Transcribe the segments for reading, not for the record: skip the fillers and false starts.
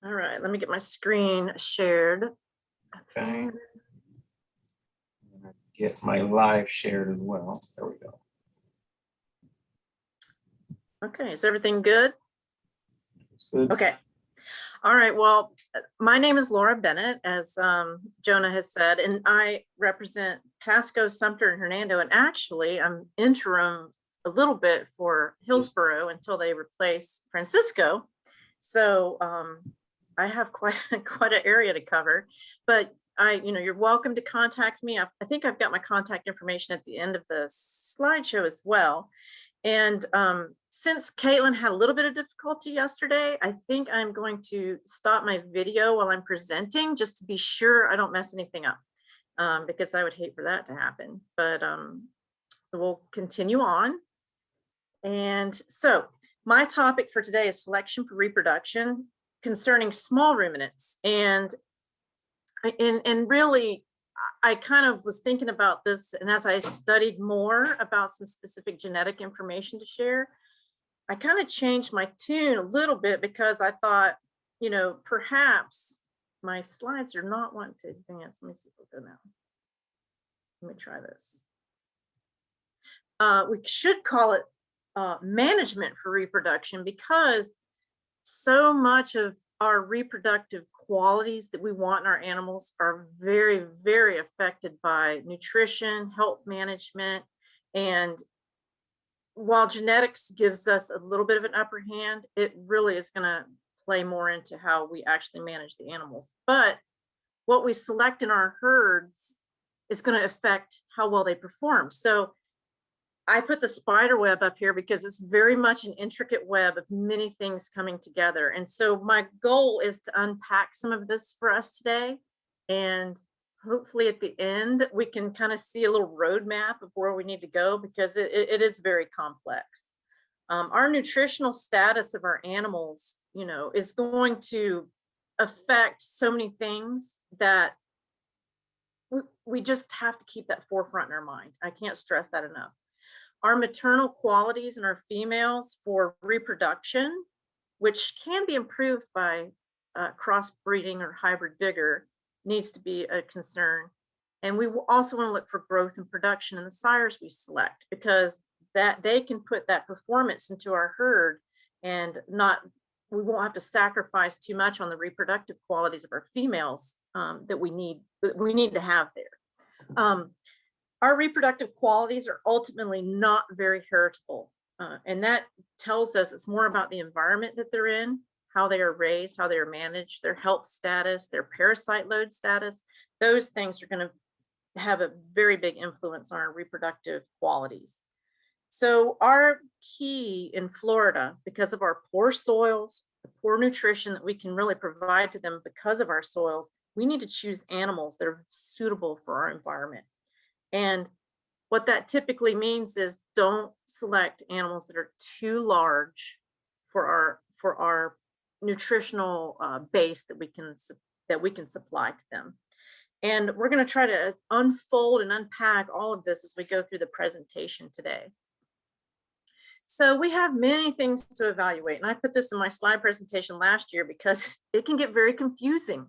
All right, let me get my screen shared. Okay. Get my live shared as well. There we go. Okay, is everything good? It's good. Okay. All right, well, my name is Laura Bennett, as Jonah has said, and I represent Pasco, Sumter, and Hernando. And actually, I'm interim a little bit for Hillsborough until they replace Francisco. So I have quite an area to cover, but you're welcome to contact me. I think I've got my contact information at the end of the slideshow as well. And since Caitlin had a little bit of difficulty yesterday, I think I'm going to stop my video while I'm presenting just to be sure I don't mess anything up, because I would hate for that to happen. But we'll continue on. And so my topic for today is selection for reproduction concerning small ruminants. And really, I kind of was thinking about this, and as I studied more about some specific genetic information to share, I kind of changed my tune a little bit because I thought, perhaps my slides are not wanting to advance. Let me see if we'll go now. Let me try this. We should call it management for reproduction, because so much of our reproductive qualities that we want in our animals are very, very affected by nutrition, health management. And while genetics gives us a little bit of an upper hand, it really is going to play more into how we actually manage the animals. But what we select in our herds is going to affect how well they perform. So I put the spider web up here because it's very much an intricate web of many things coming together. And so my goal is to unpack some of this for us today. And hopefully at the end, we can kind of see a little roadmap of where we need to go, because it is very complex. Our nutritional status of our animals, is going to affect so many things that we just have to keep that forefront in our mind. I can't stress that enough. Our maternal qualities in our females for reproduction, which can be improved by crossbreeding or hybrid vigor, needs to be a concern. And we also want to look for growth and production in the sires we select, because that they can put that performance into our herd, and we won't have to sacrifice too much on the reproductive qualities of our females that we need to have there. Our reproductive qualities are ultimately not very heritable. And that tells us it's more about the environment that they're in, how they are raised, how they are managed, their health status, their parasite load status. Those things are going to have a very big influence on our reproductive qualities. So our key in Florida, because of our poor soils, the poor nutrition that we can really provide to them because of our soils, we need to choose animals that are suitable for our environment. And what that typically means is don't select animals that are too large for our nutritional base that we can supply to them. And we're going to try to unfold and unpack all of this as we go through the presentation today. So we have many things to evaluate, and I put this in my slide presentation last year because it can get very confusing.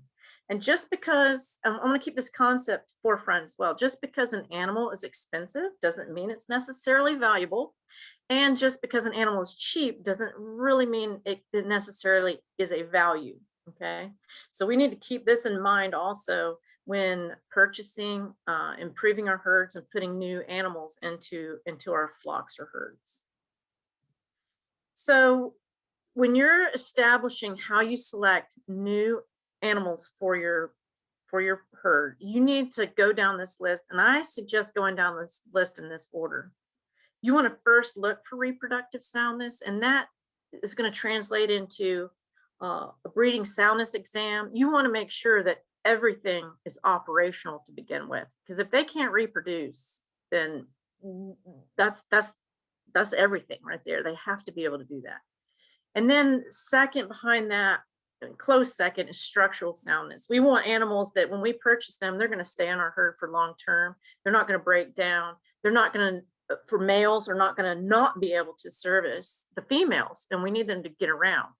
And just because, I'm going to keep this concept forefront as well, just because an animal is expensive doesn't mean it's necessarily valuable. And just because an animal is cheap doesn't really mean it necessarily is a value, okay? So we need to keep this in mind also when purchasing, improving our herds, and putting new animals into our flocks or herds. So when you're establishing how you select new animals for your herd, you need to go down this list, and I suggest going down this list in this order. You want to first look for reproductive soundness, and that is going to translate into a breeding soundness exam. You want to make sure that everything is operational to begin with, because if they can't reproduce, then that's everything right there. They have to be able to do that. And then second behind that, close second, is structural soundness. We want animals that when we purchase them, they're going to stay on our herd for long term. They're not going to break down. They're not going to, for males, are not going to not be able to service the females, and we need them to get around.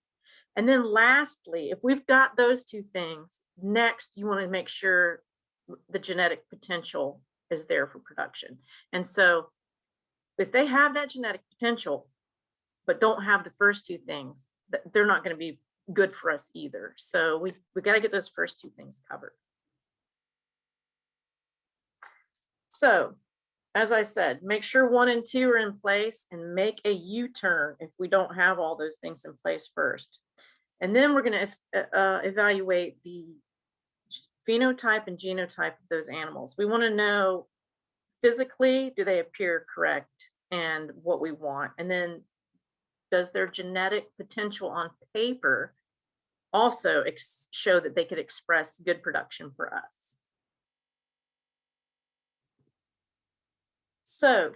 And then lastly, if we've got those two things, next you want to make sure the genetic potential is there for production. And so if they have that genetic potential, but don't have the first two things, they're not going to be good for us either. So we got to get those first two things covered. So as I said, make sure 1 and 2 are in place and make a U-turn if we don't have all those things in place first. And then we're going to evaluate the phenotype and genotype of those animals. We want to know physically, do they appear correct and what we want? And then does their genetic potential on paper also show that they could express good production for us? So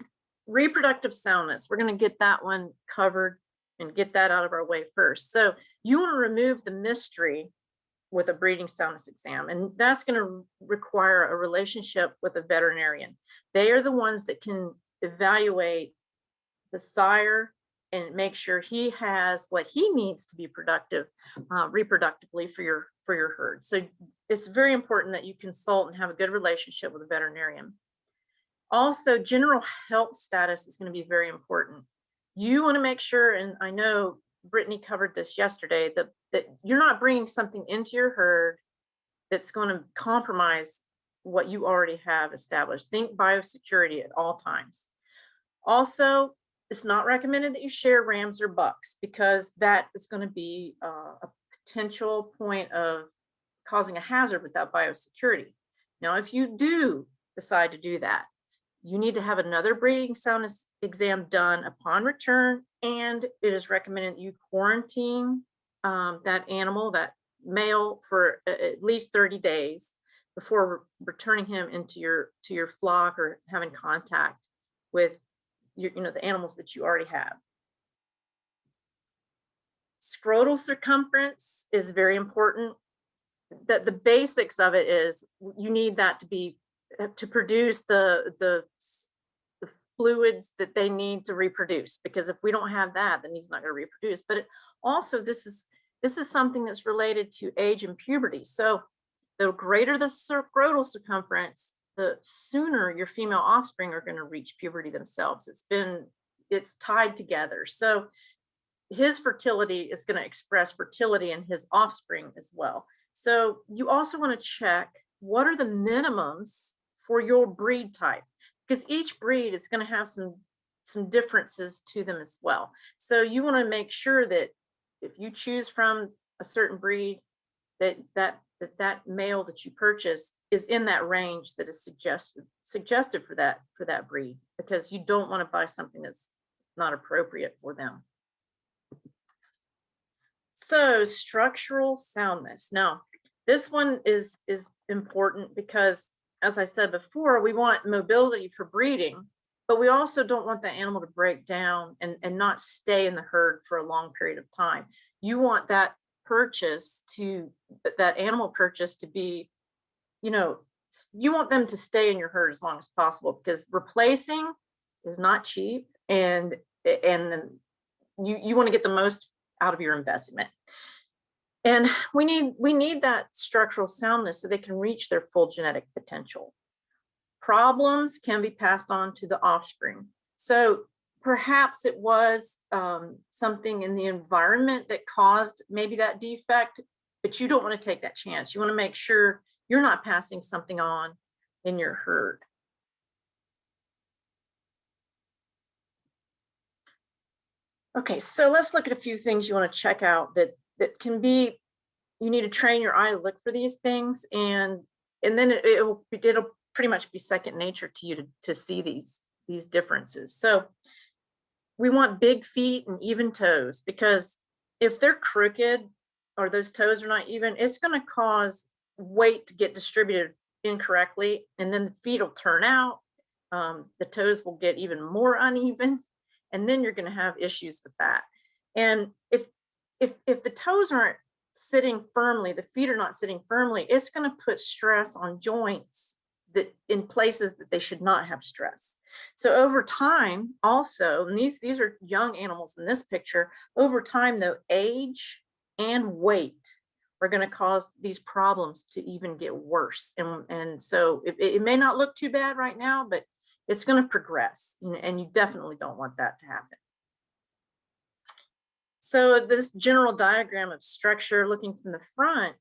reproductive soundness, we're going to get that one covered and get that out of our way first. So you want to remove the mystery with a breeding soundness exam, and that's going to require a relationship with a veterinarian. They are the ones that can evaluate the sire and make sure he has what he needs to be productive reproductively for your herd. So it's very important that you consult and have a good relationship with a veterinarian. Also, general health status is going to be very important. You want to make sure, and I know Brittany covered this yesterday, that you're not bringing something into your herd that's going to compromise what you already have established. Think biosecurity at all times. Also, it's not recommended that you share rams or bucks because that is going to be a potential point of causing a hazard without biosecurity. Now, if you do decide to do that, you need to have another breeding soundness exam done upon return, and it is recommended that you quarantine that animal, that male, for at least 30 days before returning him into your flock or having contact with the animals that you already have. Scrotal circumference is very important. The basics of it is you need that to produce the fluids that they need to reproduce, because if we don't have that, then he's not going to reproduce. But also this is something that's related to age and puberty. So the greater the scrotal circumference, the sooner your female offspring are going to reach puberty themselves. It's tied together. So his fertility is going to express fertility in his offspring as well. So you also want to check what are the minimums for your breed type, because each breed is going to have some differences to them as well. So you want to make sure that if you choose from a certain breed, that male that you purchase is in that range that is suggested for that breed, because you don't want to buy something that's not appropriate for them. So structural soundness. Now, this one is important because, as I said before, we want mobility for breeding, but we also don't want the animal to break down and not stay in the herd for a long period of time. You want that animal purchase to be, you want them to stay in your herd as long as possible, because replacing is not cheap, and then you want to get the most out of your investment. And we need that structural soundness so they can reach their full genetic potential. Problems can be passed on to the offspring. So perhaps it was something in the environment that caused maybe that defect, but you don't want to take that chance. You want to make sure you're not passing something on in your herd. Okay, so let's look at a few things you want to check out that can be, you need to train your eye to look for these things, and then it'll pretty much be second nature to you to see these differences. So we want big feet and even toes, because if they're crooked or those toes are not even, it's going to cause weight to get distributed incorrectly, and then the feet will turn out. The toes will get even more uneven, and then you're going to have issues with that. And if the toes aren't sitting firmly, the feet are not sitting firmly, it's going to put stress on joints that in places that they should not have stress. So over time also, and these are young animals in this picture, over time though, age and weight are going to cause these problems to even get worse. And so it may not look too bad right now, but it's going to progress, and you definitely don't want that to happen. So this general diagram of structure, looking from the front,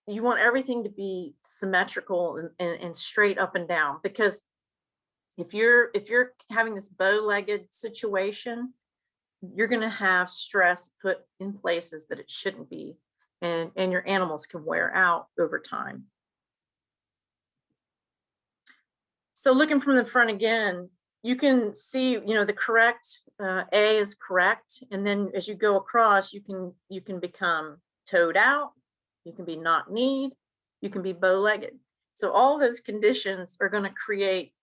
you want everything to be symmetrical and straight up and down, because if you're having this bow-legged situation, you're going to have stress put in places that it shouldn't be, and your animals can wear out over time. So looking from the front again, you can see, the correct A is correct, and then as you go across, you can become toed out, you can be knock-kneed, you can be bow-legged. So all those conditions are going to create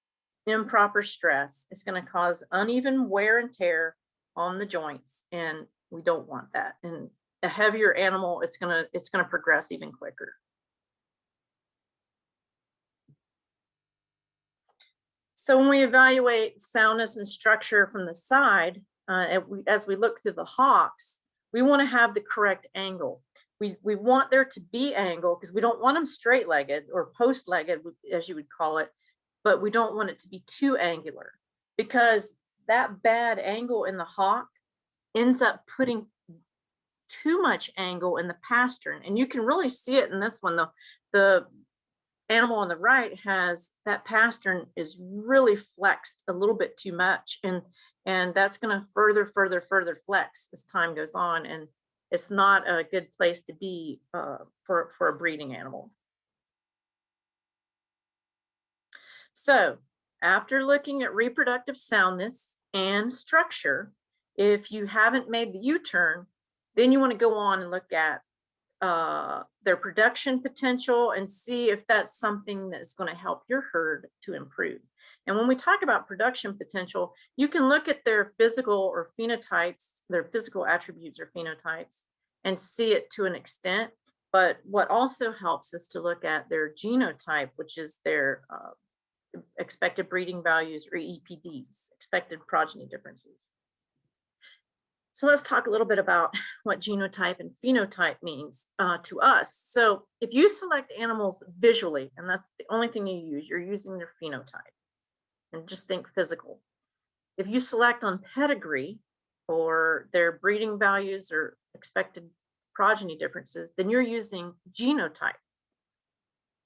improper stress. It's going to cause uneven wear and tear on the joints, and we don't want that. And a heavier animal, it's going to progress even quicker. So when we evaluate soundness and structure from the side, as we look through the Hocks, we want to have the correct angle. We want there to be angle, because we don't want them straight-legged or post-legged, as you would call it, but we don't want it to be too angular, because that bad angle in the Hock ends up putting too much angle in the pastern. And you can really see it in this one. The animal on the right has that pastern is really flexed a little bit too much, and that's going to further flex as time goes on, and it's not a good place to be for a breeding animal. So after looking at reproductive soundness and structure, if you haven't made the U-turn, then you want to go on and look at their production potential and see if that's something that's going to help your herd to improve. And when we talk about production potential, you can look at their physical or phenotypes, their physical attributes or phenotypes, and see it to an extent. But what also helps is to look at their genotype, which is their expected breeding values, or EPDs, expected progeny differences. So let's talk a little bit about what genotype and phenotype means to us. So if you select animals visually, and that's the only thing you use, you're using their phenotype, and just think physical. If you select on pedigree or their breeding values or expected progeny differences, then you're using genotype.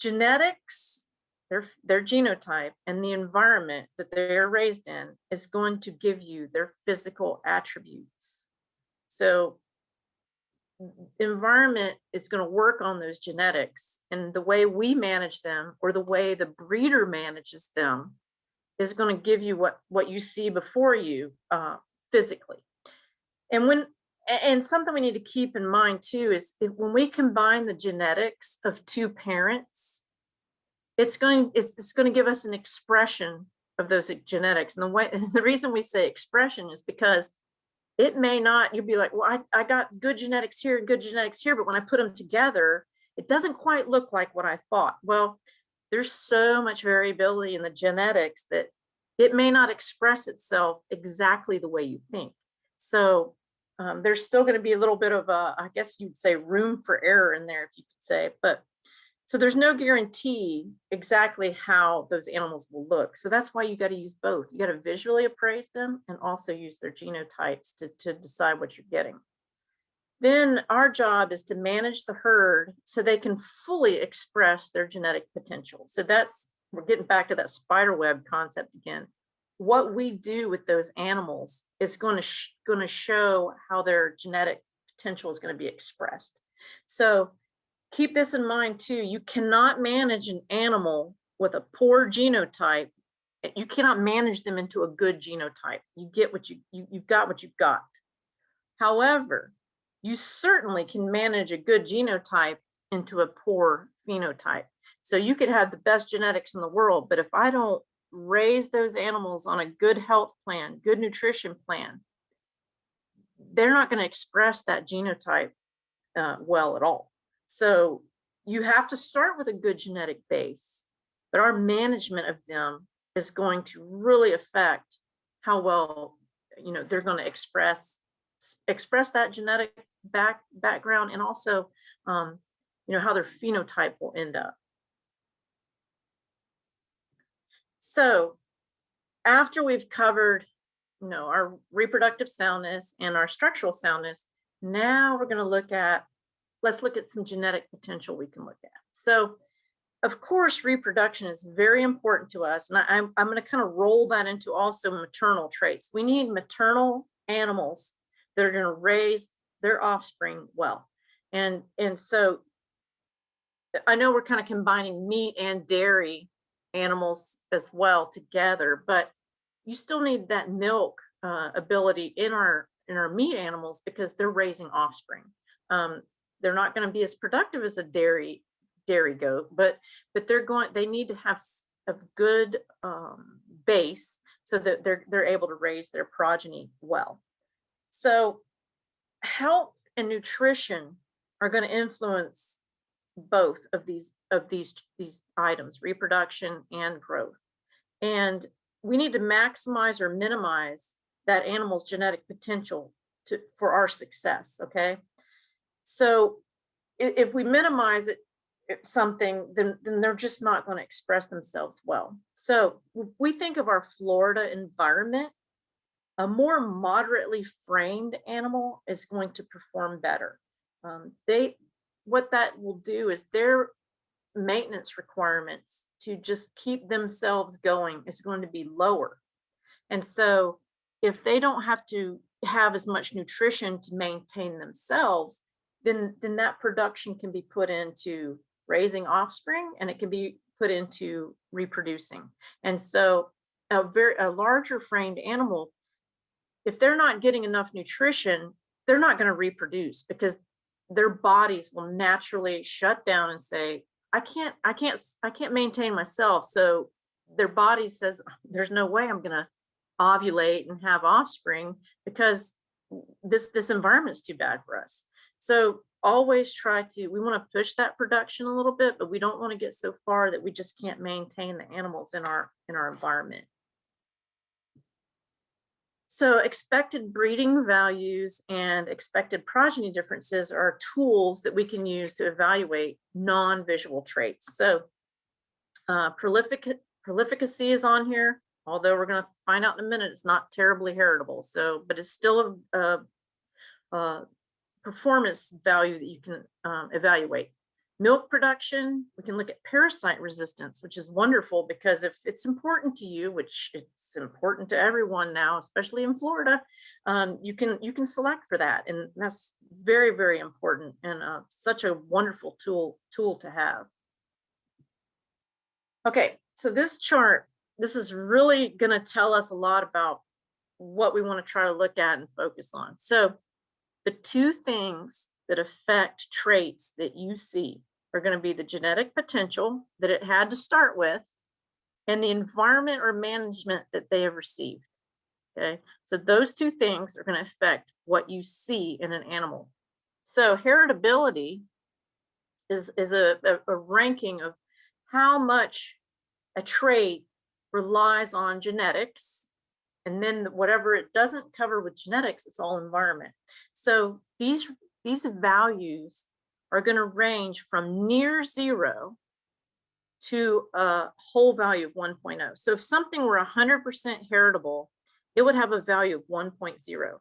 Genetics, their genotype, and the environment that they're raised in is going to give you their physical attributes. So environment is going to work on those genetics, and the way we manage them, or the way the breeder manages them, is going to give you what you see before you physically. And something we need to keep in mind too is when we combine the genetics of two parents, it's going to give us an expression of those genetics. And the reason we say expression is because it may not, you'll be like, well, I got good genetics here and good genetics here, but when I put them together, it doesn't quite look like what I thought. Well, there's so much variability in the genetics that it may not express itself exactly the way you think. So there's still going to be a little bit of I guess you'd say, room for error in there, if you could say. But so there's no guarantee exactly how those animals will look. So that's why you got to use both. You got to visually appraise them and also use their genotypes to decide what you're getting. Then our job is to manage the herd so they can fully express their genetic potential. So we're getting back to that spider web concept again. What we do with those animals is going to show how their genetic potential is going to be expressed. So keep this in mind too. You cannot manage an animal with a poor genotype. You cannot manage them into a good genotype. You get what you've got what you've got. However, you certainly can manage a good genotype into a poor phenotype. So you could have the best genetics in the world, but if I don't raise those animals on a good health plan, good nutrition plan, they're not going to express that genotype well at all. So you have to start with a good genetic base, but our management of them is going to really affect how well they're going to express that genetic background, and also, how their phenotype will end up. So after we've covered, our reproductive soundness and our structural soundness, now we're going to let's look at some genetic potential we can look at. So of course, reproduction is very important to us. And I'm going to kind of roll that into also maternal traits. We need maternal animals that are going to raise their offspring well. And so I know we're kind of combining meat and dairy animals as well together, but you still need that milk ability in our meat animals because they're raising offspring. They're not going to be as productive as a dairy goat, but they need to have a good base so that they're able to raise their progeny well. So health and nutrition are going to influence both of these items, reproduction and growth. And we need to maximize or minimize that animal's genetic potential for our success. Okay. So if we minimize something, then they're just not going to express themselves well. So if we think of our Florida environment, a more moderately framed animal is going to perform better. What that will do is their maintenance requirements to just keep themselves going is going to be lower. And so if they don't have to have as much nutrition to maintain themselves, then that production can be put into raising offspring, and it can be put into reproducing. And so a larger framed animal, if they're not getting enough nutrition, they're not going to reproduce because their bodies will naturally shut down and say, I can't maintain myself. So their body says, there's no way I'm going to ovulate and have offspring because this environment's too bad for us. So always we want to push that production a little bit, but we don't want to get so far that we just can't maintain the animals in our environment. So expected breeding values and expected progeny differences are tools that we can use to evaluate non-visual traits. So prolificacy is on here, although we're going to find out in a minute it's not terribly heritable. So, but it's still a performance value that you can evaluate. Milk production, we can look at parasite resistance, which is wonderful because if it's important to you, which it's important to everyone now, especially in Florida, you can select for that. And that's very, very important and such a wonderful tool to have. Okay, so this chart, this is really going to tell us a lot about what we want to try to look at and focus on. So the two things that affect traits that you see are going to be the genetic potential that it had to start with and the environment or management that they have received. Okay, so those two things are going to affect what you see in an animal. So heritability is a ranking of how much a trait relies on genetics, and then whatever it doesn't cover with genetics, it's all environment. So these values are going to range from near 0 to a whole value of 1.0. So if something were 100% heritable, it would have a value of 1.0.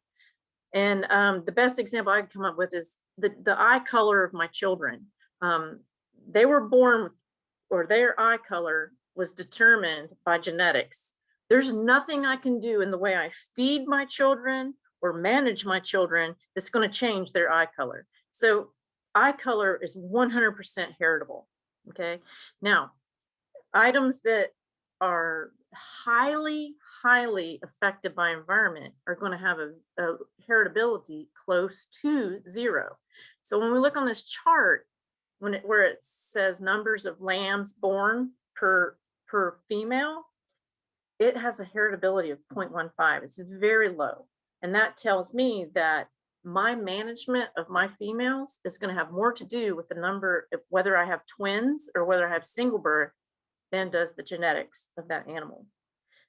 And the best example I could come up with is the eye color of my children. They were born, or their eye color was determined by genetics. There's nothing I can do in the way I feed my children or manage my children that's going to change their eye color. So eye color is 100% heritable. Okay. Now, items that are highly affected by environment are going to have a heritability close to 0. So when we look on this chart, where it says numbers of lambs born per female, it has a heritability of 0.15. It's very low. And that tells me that my management of my females is going to have more to do with the number of whether I have twins or whether I have single birth than does the genetics of that animal.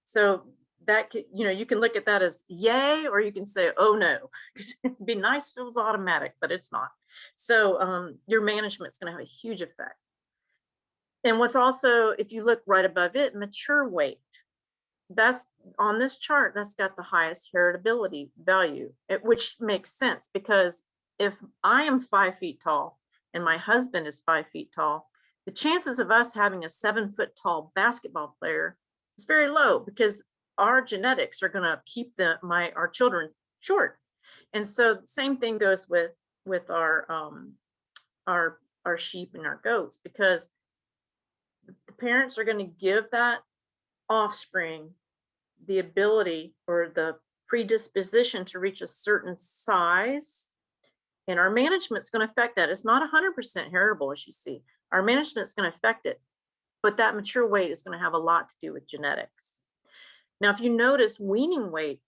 So that could, you can look at that as yay, or you can say, oh no, because it'd be nice if it was automatic, but it's not. So your management's going to have a huge effect. And what's also, if you look right above it, mature weight, that's on this chart, that's got the highest heritability value, which makes sense, because if I am 5 feet tall and my husband is 5 feet tall, the chances of us having a 7 foot tall basketball player is very low, because our genetics are going to keep our children short. And so the same thing goes with our sheep and our goats, because the parents are going to give that offspring the ability or the predisposition to reach a certain size, and our management's going to affect that. It's not 100% heritable, as you see. Our management's going to affect it, but that mature weight is going to have a lot to do with genetics. Now, if you notice weaning weight,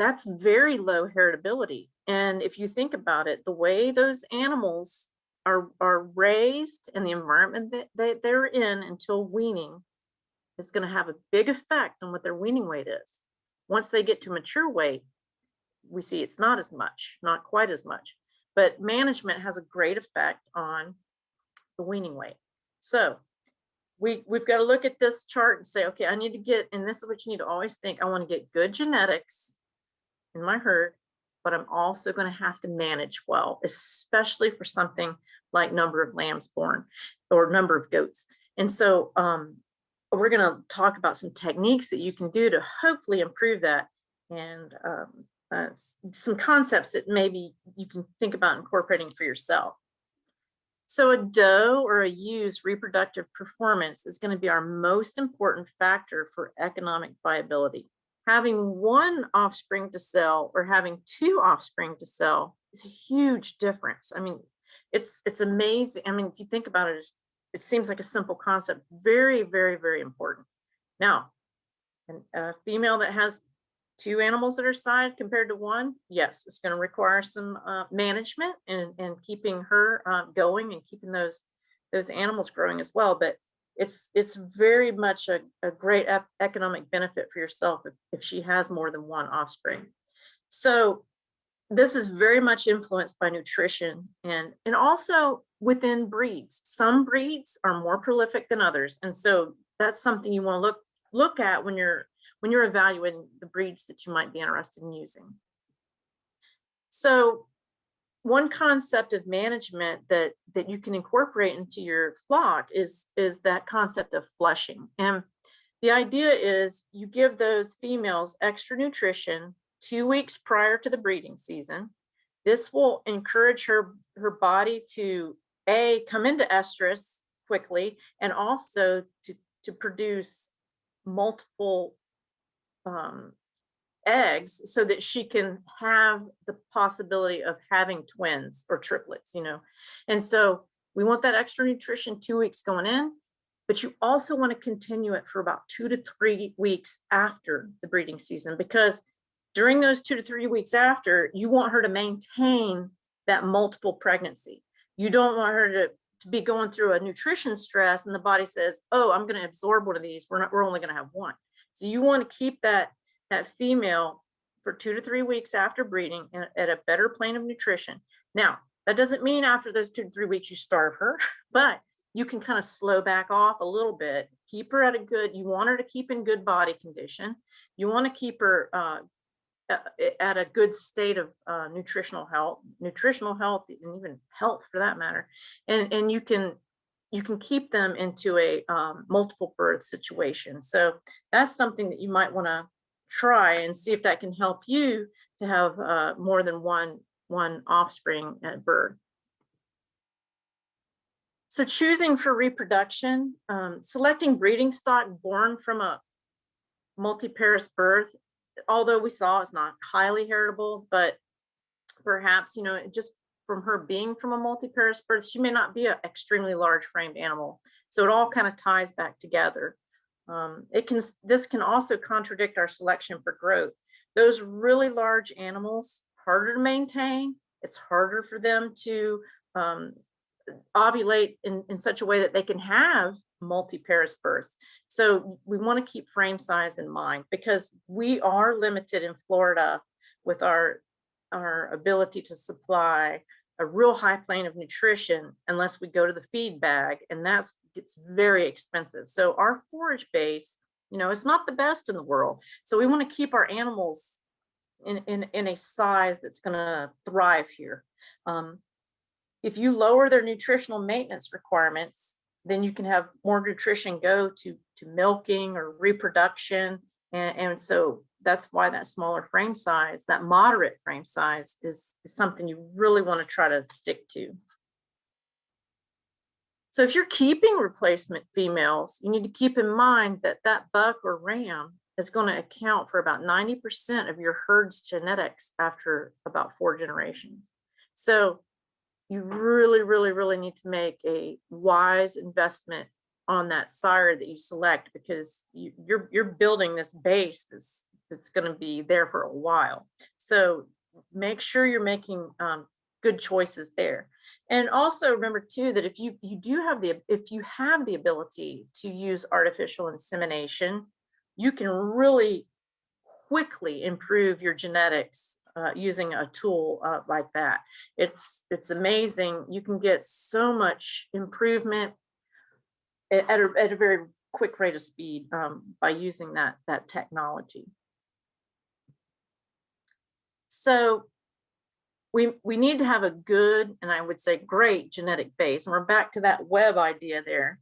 that's very low heritability. And if you think about it, the way those animals are raised and the environment that they're in until weaning is going to have a big effect on what their weaning weight is. Once they get to mature weight, we see it's not as much, not quite as much, but management has a great effect on the weaning weight. So we've got to look at this chart and say, okay, I need to get, and this is what you need to always think, I want to get good genetics in my herd, but I'm also going to have to manage well, especially for something like number of lambs born or number of goats. And so we're going to talk about some techniques that you can do to hopefully improve that, and some concepts that maybe you can think about incorporating for yourself. So a doe or a ewe's reproductive performance is going to be our most important factor for economic viability. Having one offspring to sell or having 2 offspring to sell is a huge difference. I mean, it's amazing. I mean, if you think about it, it seems like a simple concept. Very, very, very important. Now, a female that has 2 animals at her side compared to 1, yes, it's going to require some management and keeping her going and keeping those animals growing as well. But it's very much a great economic benefit for yourself if she has more than 1 offspring. So this is very much influenced by nutrition and also within breeds. Some breeds are more prolific than others, and so that's something you want to look at when you're evaluating the breeds that you might be interested in using. So one concept of management that you can incorporate into your flock is that concept of flushing. And the idea is you give those females extra nutrition 2 weeks prior to the breeding season. This will encourage her body to come into estrus quickly, and also to produce multiple eggs, so that she can have the possibility of having twins or triplets, And so we want that extra nutrition 2 weeks going in, but you also want to continue it for about 2 to 3 weeks after the breeding season, because during those 2 to 3 weeks after, you want her to maintain that multiple pregnancy. You don't want her to be going through a nutrition stress and the body says, oh, I'm going to absorb one of these. We're only going to have 1. So you want to keep that female for 2 to 3 weeks after breeding at a better plane of nutrition. Now, that doesn't mean after those 2 to 3 weeks you starve her, but you can kind of slow back off a little bit, keep her you want her to keep in good body condition. You want to keep her at a good state of nutritional health, and even health for that matter. And you can keep them into a multiple birth situation. So that's something that you might want to try and see if that can help you to have more than one offspring at birth. So choosing for reproduction, selecting breeding stock born from a multiparous birth, although we saw it's not highly heritable, but perhaps, just from her being from a multiparous birth, she may not be an extremely large framed animal. So it all kind of ties back together. This can also contradict our selection for growth. Those really large animals, harder to maintain. It's harder for them to ovulate in such a way that they can have multi-parous births. So we want to keep frame size in mind, because we are limited in Florida with our ability to supply a real high plane of nutrition unless we go to the feed bag, and gets very expensive. So our forage base, it's not the best in the world. So we want to keep our animals in a size that's going to thrive here. If you lower their nutritional maintenance requirements, then you can have more nutrition go to milking or reproduction. And so that's why that smaller frame size, that moderate frame size, is something you really want to try to stick to. So if you're keeping replacement females, you need to keep in mind that that buck or ram is going to account for about 90% of your herd's genetics after about 4 generations. So you really, really, really need to make a wise investment on that sire that you select, because you're building this base that's going to be there for a while. So make sure you're making good choices there. And also remember too that if you have the ability to use artificial insemination, you can really quickly improve your genetics using a tool like that. It's amazing. You can get so much improvement at a very quick rate of speed by using that technology. So we need to have a good, and I would say great, genetic base. And we're back to that web idea there.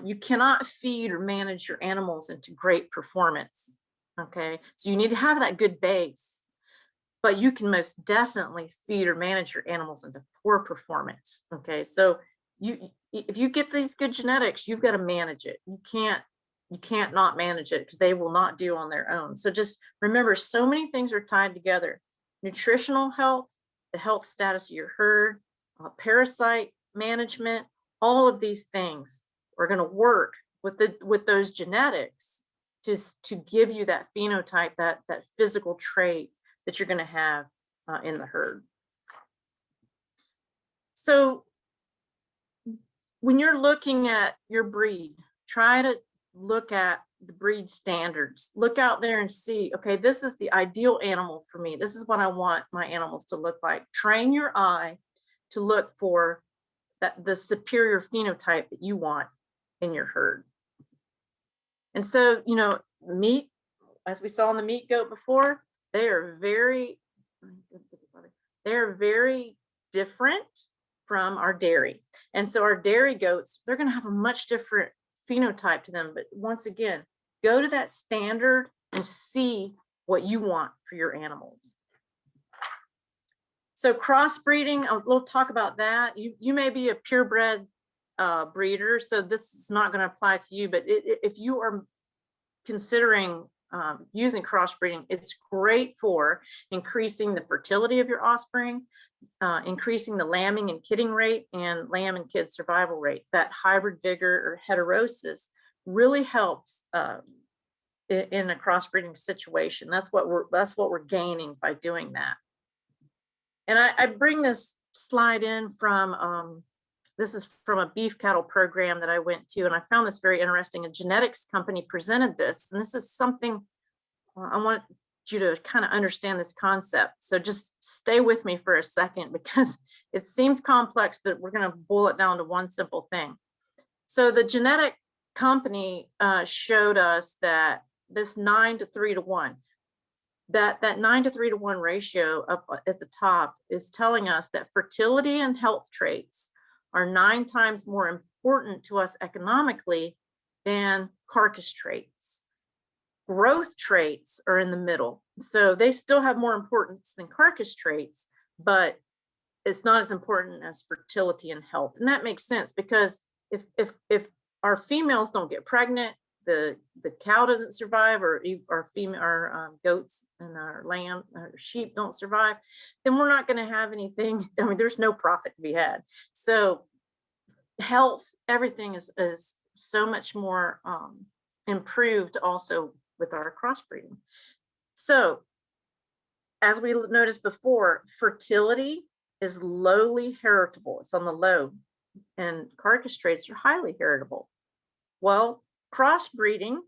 You cannot feed or manage your animals into great performance. Okay, so you need to have that good base, but you can most definitely feed or manage your animals into poor performance. Okay, so if you get these good genetics, you've got to manage it. You can't not manage it, because they will not do on their own. So just remember, so many things are tied together: nutritional health, the health status of your herd, parasite management. All of these things are going to work with those genetics just to give you that phenotype, that physical trait that you're going to have in the herd. So when you're looking at your breed, try to look at the breed standards. Look out there and see, okay, this is the ideal animal for me. This is what I want my animals to look like. Train your eye to look for the superior phenotype that you want in your herd. And so, meat, as we saw in the meat goat before, they're very different from our dairy. And so our dairy goats, they're going to have a much different phenotype to them. But once again, go to that standard and see what you want for your animals. So crossbreeding, we'll talk about that. You may be a purebred breeder, so this is not going to apply to you, but if you are considering using crossbreeding, it's great for increasing the fertility of your offspring, increasing the lambing and kidding rate, and lamb and kid survival rate. That hybrid vigor or heterosis really helps in a crossbreeding situation. That's what we're gaining by doing that. And I bring this slide in from this is from a beef cattle program that I went to, and I found this very interesting. A genetics company presented this, and this is something I want you to kind of understand this concept. So just stay with me for a second, because it seems complex, but we're going to boil it down to one simple thing. So the genetic company showed us that this 9 to 3 to 1, that 9 to 3 to 1 ratio up at the top is telling us that fertility and health traits are 9 times more important to us economically than carcass traits. Growth traits are in the middle. So they still have more importance than carcass traits, but it's not as important as fertility and health. And that makes sense, because if our females don't get pregnant, the cow doesn't survive, or our goats and our lamb, our sheep don't survive, then we're not going to have anything. I mean, there's no profit to be had. So health, everything is so much more improved also with our crossbreeding. So as we noticed before, fertility is lowly heritable. It's on the low. and carcass traits are highly heritable. Well, crossbreeding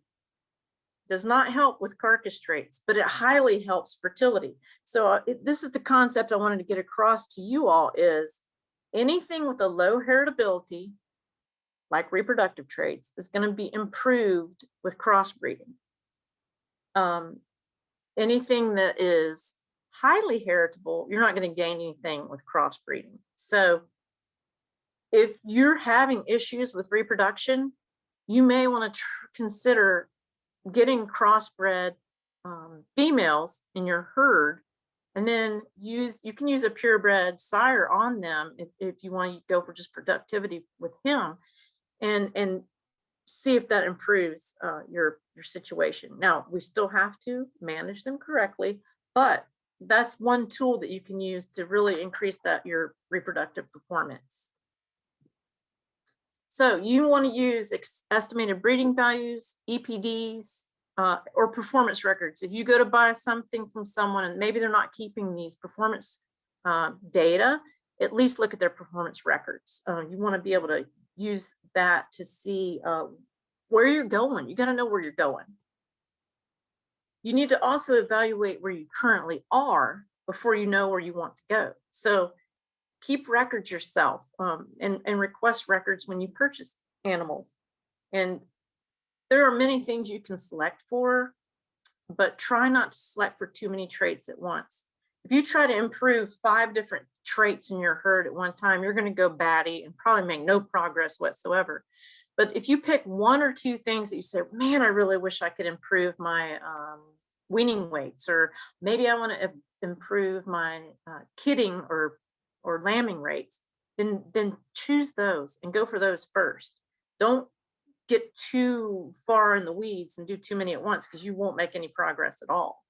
does not help with carcass traits, but it highly helps fertility. So this is the concept I wanted to get across to you all is anything with a low heritability, like reproductive traits, is going to be improved with crossbreeding. Anything that is highly heritable, you're not going to gain anything with crossbreeding. So if you're having issues with reproduction, you may want to consider getting crossbred females in your herd, and then you can use a purebred sire on them if you want to go for just productivity with him, and see if that improves your situation. Now, we still have to manage them correctly, but that's one tool that you can use to really increase your reproductive performance. So you want to use estimated breeding values, EPDs, or performance records. If you go to buy something from someone and maybe they're not keeping these performance data, at least look at their performance records. You want to be able to use that to see where you're going. You got to know where you're going. You need to also evaluate where you currently are before you know where you want to go. So keep records yourself and request records when you purchase animals. And there are many things you can select for, but try not to select for too many traits at once. If you try to improve 5 different traits in your herd at one time, you're going to go batty and probably make no progress whatsoever. But if you pick 1 or 2 things that you say, man, I really wish I could improve my weaning weights, or maybe I want to improve my kidding or lambing rates, then choose those and go for those first. Don't get too far in the weeds and do too many at once, because you won't make any progress at all.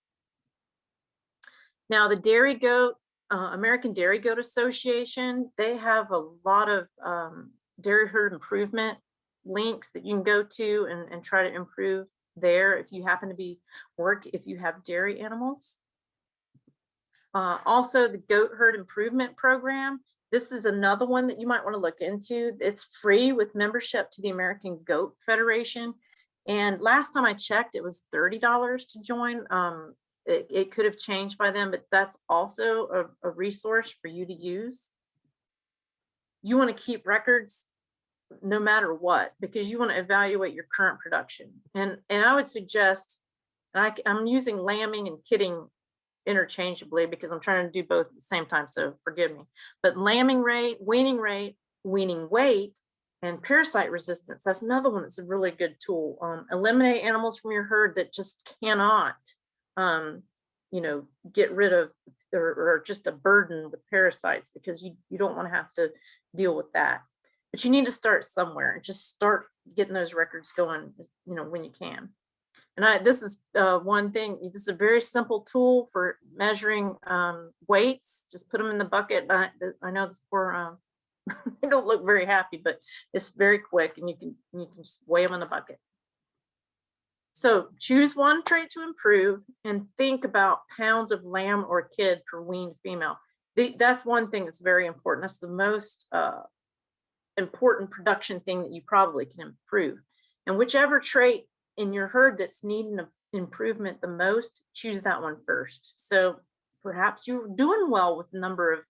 Now, the dairy goat, American Dairy Goat Association, they have a lot of dairy herd improvement links that you can go to and try to improve there if you happen to be if you have dairy animals. Also, the Goat Herd Improvement Program. This is another one that you might want to look into. It's free with membership to the American Goat Federation. And last time I checked, it was $30 to join. It could have changed by then, but that's also a resource for you to use. You want to keep records no matter what, because you want to evaluate your current production. And I would suggest, and I'm using lambing and kidding interchangeably because I'm trying to do both at the same time, so forgive me. But lambing rate, weaning weight, and parasite resistance, that's another one that's a really good tool. Eliminate animals from your herd that just cannot get rid of or just a burden with parasites, because you don't want to have to deal with that. But you need to start somewhere and just start getting those records going, when you can. And this is one thing. This is a very simple tool for measuring weights. Just put them in the bucket. I know this poor, they don't look very happy, but it's very quick, and you can just weigh them in the bucket. So choose one trait to improve and think about pounds of lamb or kid per weaned female. That's one thing that's very important. That's the most important production thing that you probably can improve. And whichever trait in your herd that's needing an improvement the most, choose that one first. So perhaps you're doing well with the number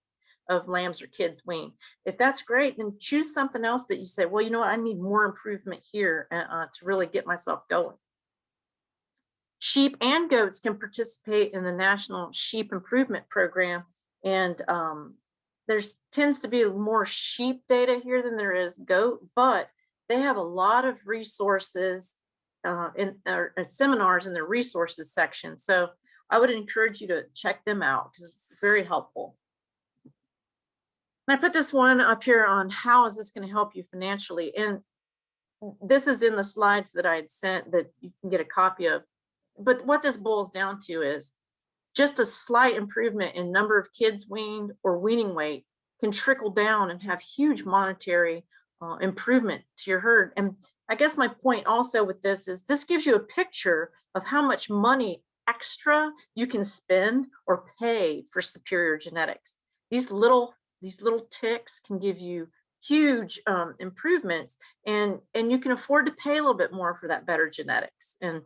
of lambs or kids weaned. If that's great, then choose something else that you say, well, you know what, I need more improvement here to really get myself going. Sheep and goats can participate in the National Sheep Improvement Program, and there's tends to be more sheep data here than there is goat, but they have a lot of resources in seminars in their resources section. So I would encourage you to check them out because it's very helpful. And I put this one up here on how is this going to help you financially. And this is in the slides that I had sent that you can get a copy of. But what this boils down to is just a slight improvement in number of kids weaned or weaning weight can trickle down and have huge monetary improvement to your herd. And I guess my point also with this is this gives you a picture of how much money extra you can spend or pay for superior genetics. These little ticks can give you huge improvements, and you can afford to pay a little bit more for that better genetics. And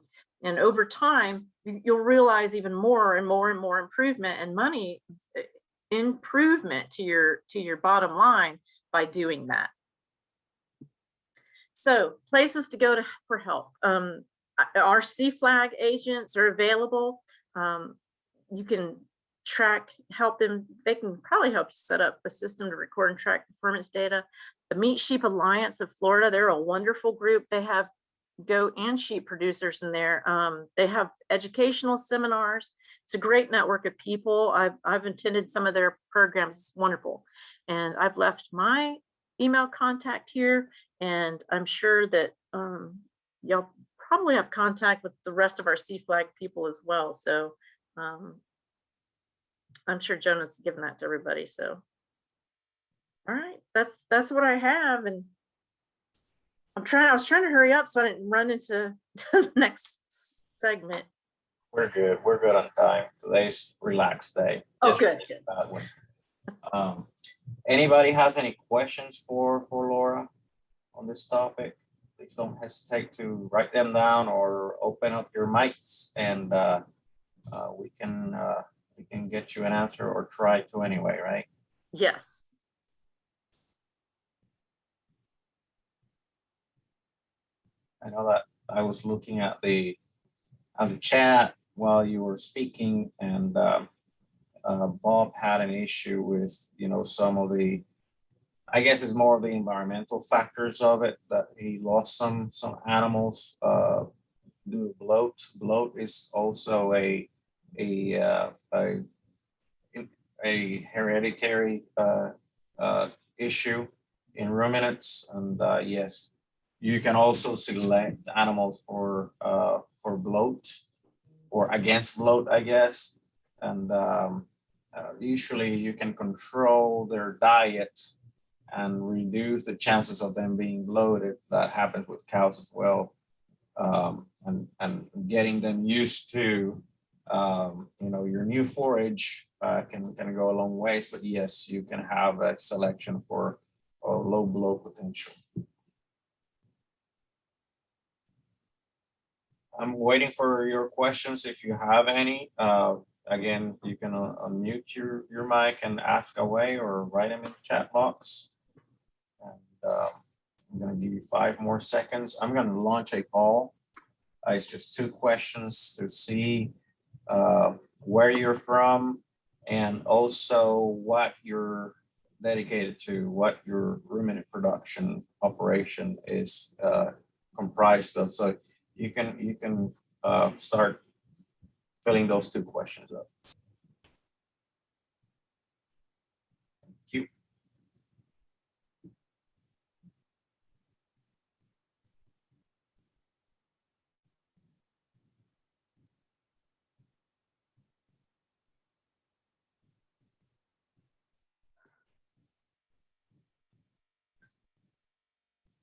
over time, you'll realize even more and more and more improvement and money improvement to your bottom line by doing that. So places to go for help. Our C-flag agents are available. You can help them. They can probably help you set up a system to record and track performance data. The Meat Sheep Alliance of Florida, they're a wonderful group. They have goat and sheep producers in there. They have educational seminars. It's a great network of people. I've attended some of their programs. It's wonderful. And I've left my email contact here, and I'm sure that y'all probably have contact with the rest of our C-flag people as well. So I'm sure Jonah's given that to everybody. So, all right, that's what I have. And I was trying to hurry up so I didn't run into the next segment. We're good. We're good on time. Today's relaxed day. Oh, good. Anybody has any questions for Laura on this topic? Please don't hesitate to write them down or open up your mics, and we can get you an answer, or try to anyway, right? Yes. I know that I was looking at the chat while you were speaking, and Bob had an issue with, some of the, I guess it's more of the environmental factors of it, that he lost some animals due to bloat. Bloat is also a hereditary issue in ruminants, and yes, you can also select animals for bloat or against bloat, I guess, and usually you can control their diet and reduce the chances of them being bloated. That happens with cows as well, and getting them used to your new forage can go a long ways. But yes, you can have a selection for a low bloat potential. I'm waiting for your questions if you have any. Again, you can unmute your mic and ask away, or write them in the chat box. And I'm going to give you 5 more seconds. I'm going to launch a poll. It's just 2 questions to see where you're from, and also what you're dedicated to, what your ruminant production operation is comprised of. So you can start filling those 2 questions up. Thank you.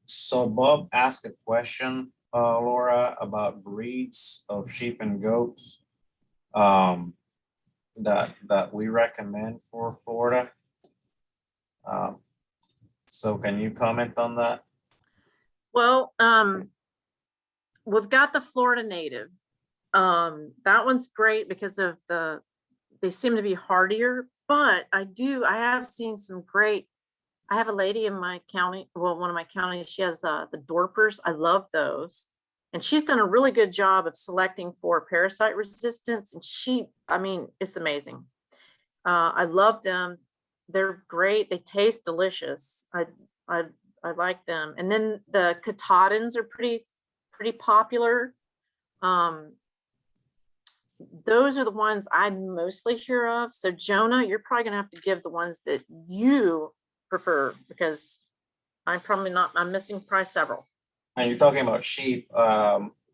So Bob asked a question, Laura, about breeds of sheep and goats that we recommend for Florida. So can you comment on that? Well, we've got the Florida native. That one's great because of they seem to be hardier, but I have seen some great. I have a lady in my county, well, one of my counties, she has the Dorpers. I love those. And she's done a really good job of selecting for parasite resistance. And it's amazing. I love them. They're great. They taste delicious. I like them. And then the Katahdins are pretty popular. Those are the ones I mostly hear of. So Jonah, you're probably gonna have to give the ones that you prefer, because I'm missing probably several. And you're talking about sheep.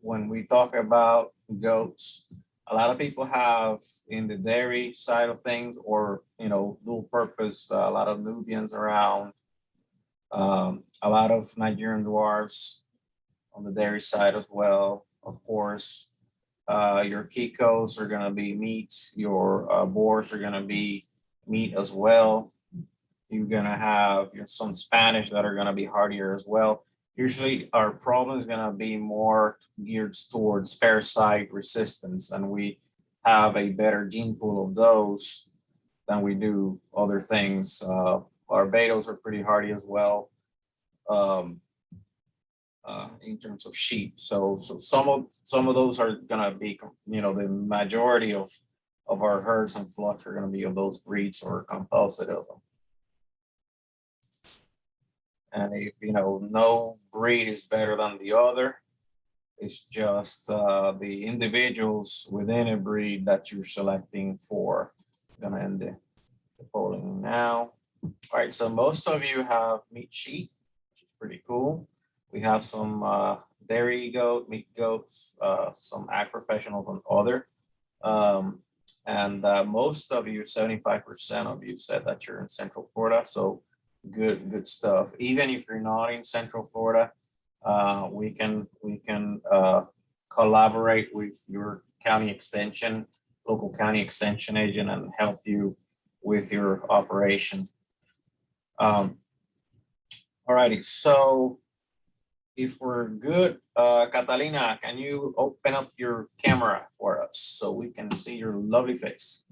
When we talk about goats, a lot of people have in the dairy side of things, or dual purpose, a lot of Nubians around, a lot of Nigerian dwarfs on the dairy side as well. Of course, your Kikos are going to be meat, your boars are going to be meat as well. You're gonna have some Spanish that are gonna be hardier as well. Usually our problem is gonna be more geared towards parasite resistance, and we have a better gene pool of those than we do other things. Our betas are pretty hardy as well. In terms of sheep. So some of those are gonna be, the majority of our herds and flocks are gonna be of those breeds or composite of them. And no breed is better than the other. It's just the individuals within a breed that you're selecting for. I'm gonna end the polling now. All right, so most of you have meat sheep, which is pretty cool. We have some dairy goat, meat goats, some ag professionals and other. And most of you, 75% of you said that you're in Central Florida. So good stuff. Even if you're not in Central Florida, we can collaborate with your county extension, local county extension agent, and help you with your operation. All righty, so if we're good, Catalina, can you open up your camera for us so we can see your lovely face?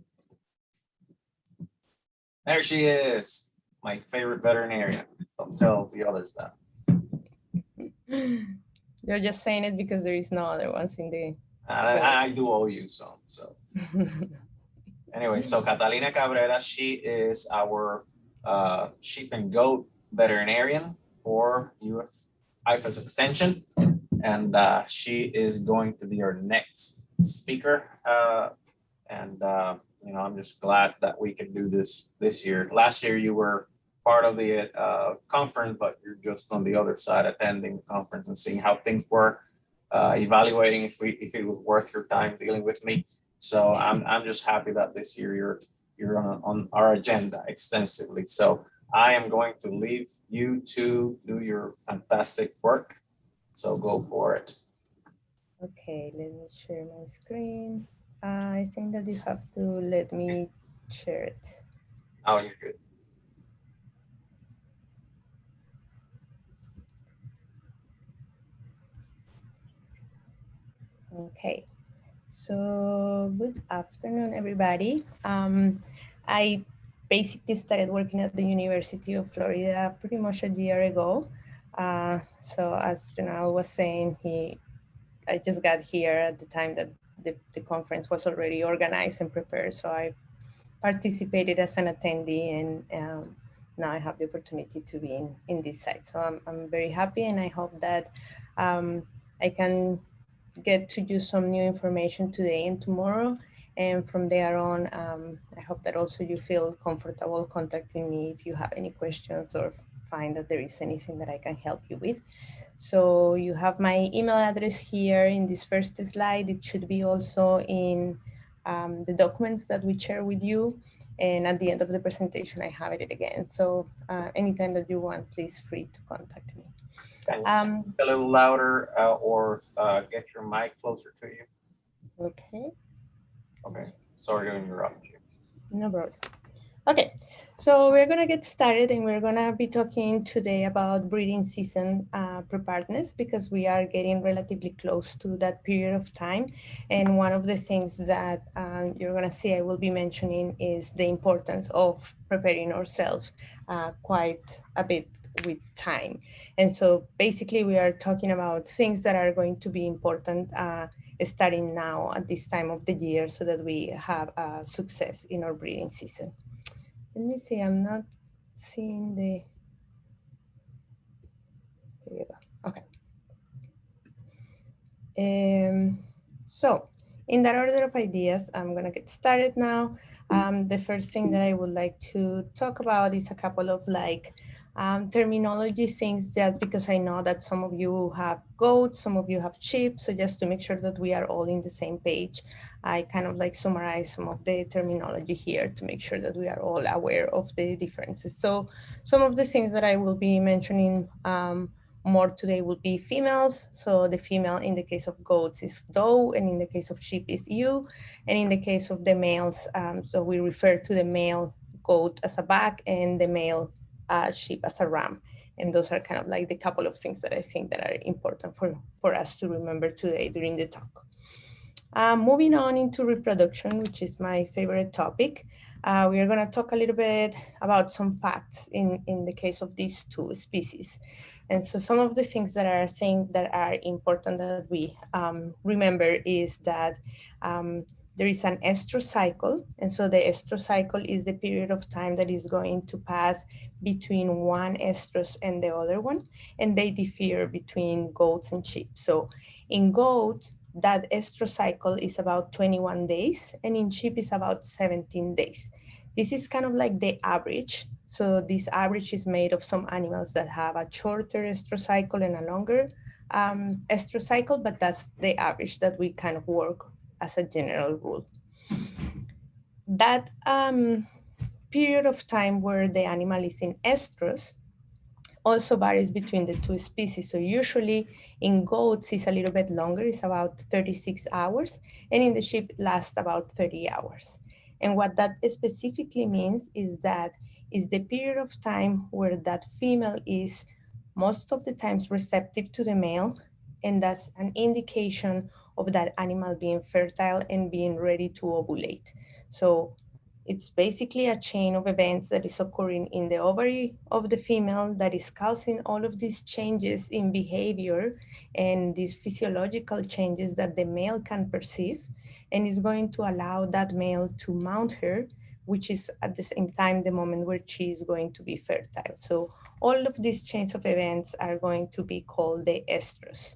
There she is, my favorite veterinarian. Don't tell the others that. You're just saying it because there is no other ones in the... I do owe you some, so. Anyway, so Catalina Cabrera, she is our sheep and goat veterinarian for IFAS Extension, and she is going to be our next speaker. I'm just glad that we could do this year. Last year you were part of the conference, but you're just on the other side attending the conference and seeing how things were, evaluating if it was worth your time dealing with me. So I'm just happy that this year you're on our agenda extensively. So I am going to leave you to do your fantastic work. So go for it. Okay, let me share my screen. I think that you have to let me share it. Oh, you're good. Okay, so good afternoon, everybody. I basically started working at the University of Florida pretty much a year ago. So as Janelle was saying, I just got here at the time that the conference was already organized and prepared. So I participated as an attendee, and now I have the opportunity to be in this site. So I'm very happy, and I hope that I can get to use some new information today and tomorrow. And from there on, I hope that also you feel comfortable contacting me if you have any questions or find that there is anything that I can help you with. So you have my email address here in this first slide. It should be also in the documents that we share with you. And at the end of the presentation, I have it again. So anytime that you want, please free to contact me. Can you speak a little louder or get your mic closer to you? Okay. Okay, sorry to interrupt you. No problem. Okay, so we're gonna get started, and we're gonna be talking today about breeding season preparedness, because we are getting relatively close to that period of time. And one of the things that you're gonna see I will be mentioning is the importance of preparing ourselves quite a bit with time. And so basically we are talking about things that are going to be important starting now at this time of the year, so that we have success in our breeding season. Let me see, I'm not seeing the, there you go, okay. So in that order of ideas, I'm gonna get started now. The first thing that I would like to talk about is a couple of terminology things, just because I know that some of you have goats, some of you have sheep. So just to make sure that we are all in the same page, I kind of summarize some of the terminology here to make sure that we are all aware of the differences. So some of the things that I will be mentioning more today will be females. So the female in the case of goats is doe, and in the case of sheep is ewe. And in the case of the males, so we refer to the male goat as a buck and the male sheep as a ram. And those are kind of like the couple of things that I think that are important for us to remember today during the talk. Moving on into reproduction, which is my favorite topic, we are going to talk a little bit about some facts in the case of these two species. And so some of the things that are important that we remember is that there is an estrous cycle. And so the estrous cycle is the period of time that is going to pass between one estrus and the other one. And they differ between goats and sheep. So in goats, that estrous cycle is about 21 days, and in sheep is about 17 days. This is kind of like the average. So this average is made of some animals that have a shorter estrous cycle and a longer estrous cycle, but that's the average that we kind of work as a general rule. That period of time where the animal is in estrus also varies between the two species. So usually in goats it's a little bit longer, it's about 36 hours, and in the sheep it lasts about 30 hours. And what that specifically means is that is the period of time where that female is most of the times receptive to the male, and that's an indication of that animal being fertile and being ready to ovulate. So it's basically a chain of events that is occurring in the ovary of the female that is causing all of these changes in behavior and these physiological changes that the male can perceive, and is going to allow that male to mount her, which is at the same time the moment where she is going to be fertile. So all of these chains of events are going to be called the estrus.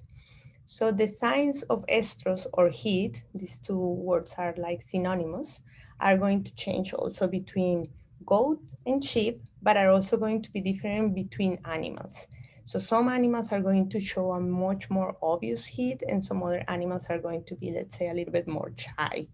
So the signs of estrus or heat, these two words are like synonymous, are going to change also between goat and sheep, but are also going to be different between animals. So some animals are going to show a much more obvious heat, and some other animals are going to be, let's say, a little bit more shy.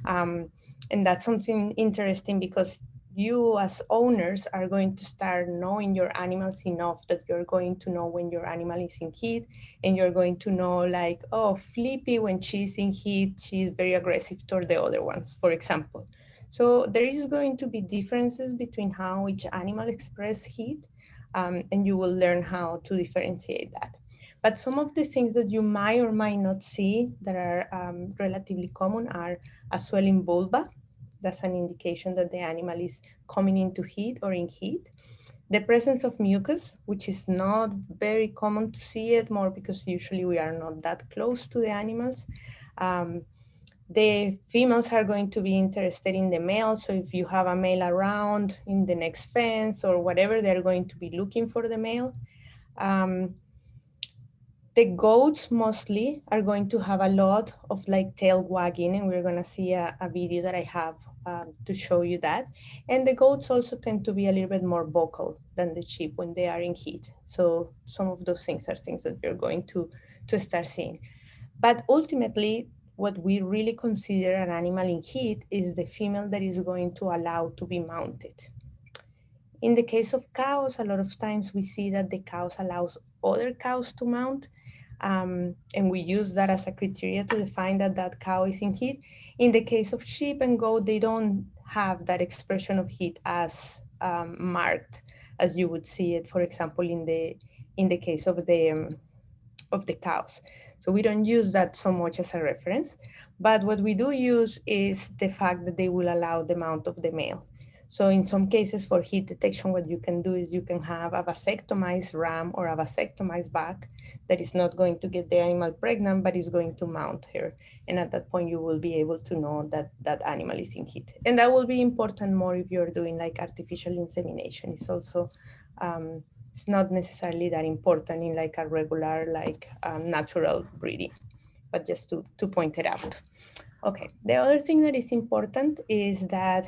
And that's something interesting because you as owners are going to start knowing your animals enough that you're going to know when your animal is in heat, and you're going to know like, oh, Flippy, when she's in heat, she's very aggressive toward the other ones, for example. So there is going to be differences between how each animal express heat, and you will learn how to differentiate that. But some of the things that you might or might not see that are relatively common are a swelling vulva. That's an indication that the animal is coming into heat or in heat. The presence of mucus, which is not very common to see it, more because usually we are not that close to the animals. The females are going to be interested in the male. So if you have a male around in the next fence or whatever, they're going to be looking for the male. The goats mostly are going to have a lot of like tail wagging, and we're going to see a video that I have to show you that. And the goats also tend to be a little bit more vocal than the sheep when they are in heat. So some of those things are things that you're going to start seeing. But ultimately, what we really consider an animal in heat is the female that is going to allow to be mounted. In the case of cows, a lot of times we see that the cows allows other cows to mount, and we use that as a criteria to define that that cow is in heat. In the case of sheep and goat, they don't have that expression of heat as marked as you would see it, for example, in the case of the cows. So we don't use that so much as a reference, but what we do use is the fact that they will allow the mount of the male. So in some cases for heat detection, what you can do is you can have a vasectomized ram or a vasectomized buck that is not going to get the animal pregnant, but is going to mount her. And at that point, you will be able to know that that animal is in heat. And that will be important more if you're doing like artificial insemination. It's also, it's not necessarily that important in like a regular, like natural breeding, but just to point it out. Okay, the other thing that is important is that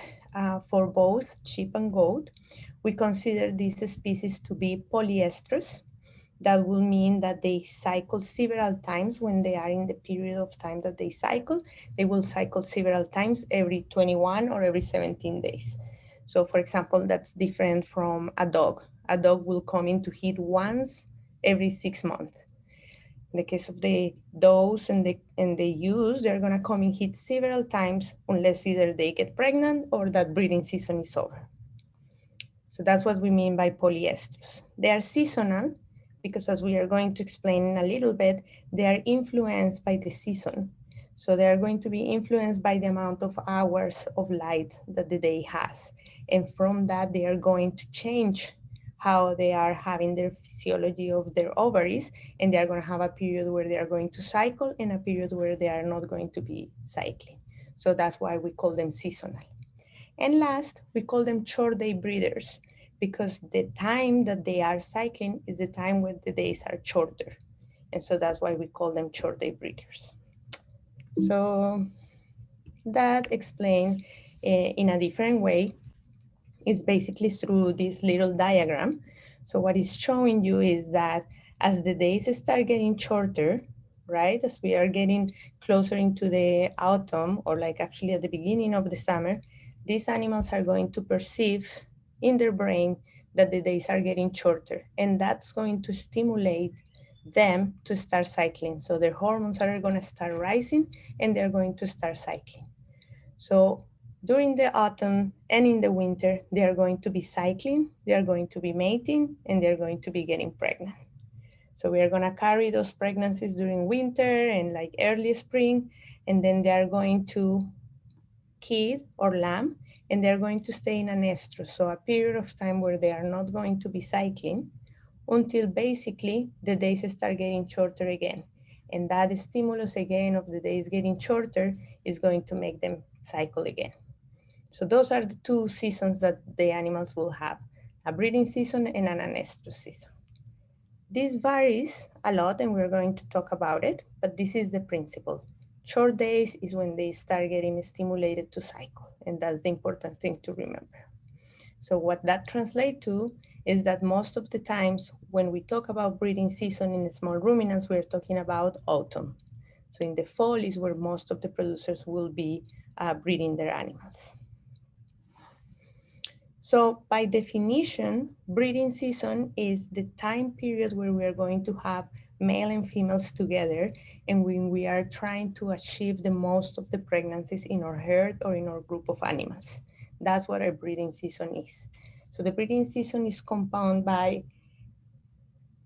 for both sheep and goat, we consider these species to be polyestrous. That will mean that they cycle several times when they are in the period of time that they cycle. They will cycle several times every 21 or every 17 days. So for example, that's different from a dog. A dog will come into heat once every 6 months. In the case of the does and the ewes, they're gonna come in heat several times unless either they get pregnant or that breeding season is over. So that's what we mean by polyestrous. They are seasonal because, as we are going to explain in a little bit, they are influenced by the season. So they are going to be influenced by the amount of hours of light that the day has. And from that, they are going to change how they are having their physiology of their ovaries. And they are going to have a period where they are going to cycle and a period where they are not going to be cycling. So that's why we call them seasonal. And last, we call them short day breeders because the time that they are cycling is the time when the days are shorter. And so that's why we call them short day breeders. So that explained in a different way is basically through this little diagram. So what it's showing you is that as the days start getting shorter, right, as we are getting closer into the autumn, or like actually at the beginning of the summer, these animals are going to perceive in their brain that the days are getting shorter, and that's going to stimulate them to start cycling. So their hormones are going to start rising and they're going to start cycling. So during the autumn and in the winter, they are going to be cycling, they are going to be mating, and they're going to be getting pregnant. So we are going to carry those pregnancies during winter and like early spring, and then they are going to kid or lamb, and they're going to stay in an estrus, so a period of time where they are not going to be cycling until basically the days start getting shorter again. And that stimulus again of the days getting shorter is going to make them cycle again. So those are the two seasons that the animals will have, a breeding season and an estrus season. This varies a lot and we're going to talk about it, but this is the principle. Short days is when they start getting stimulated to cycle, and that's the important thing to remember. So what that translates to is that most of the times when we talk about breeding season in small ruminants, we're talking about autumn. So in the fall is where most of the producers will be breeding their animals. So by definition, breeding season is the time period where we are going to have male and females together, and when we are trying to achieve the most of the pregnancies in our herd or in our group of animals. That's what our breeding season is. So the breeding season is compounded by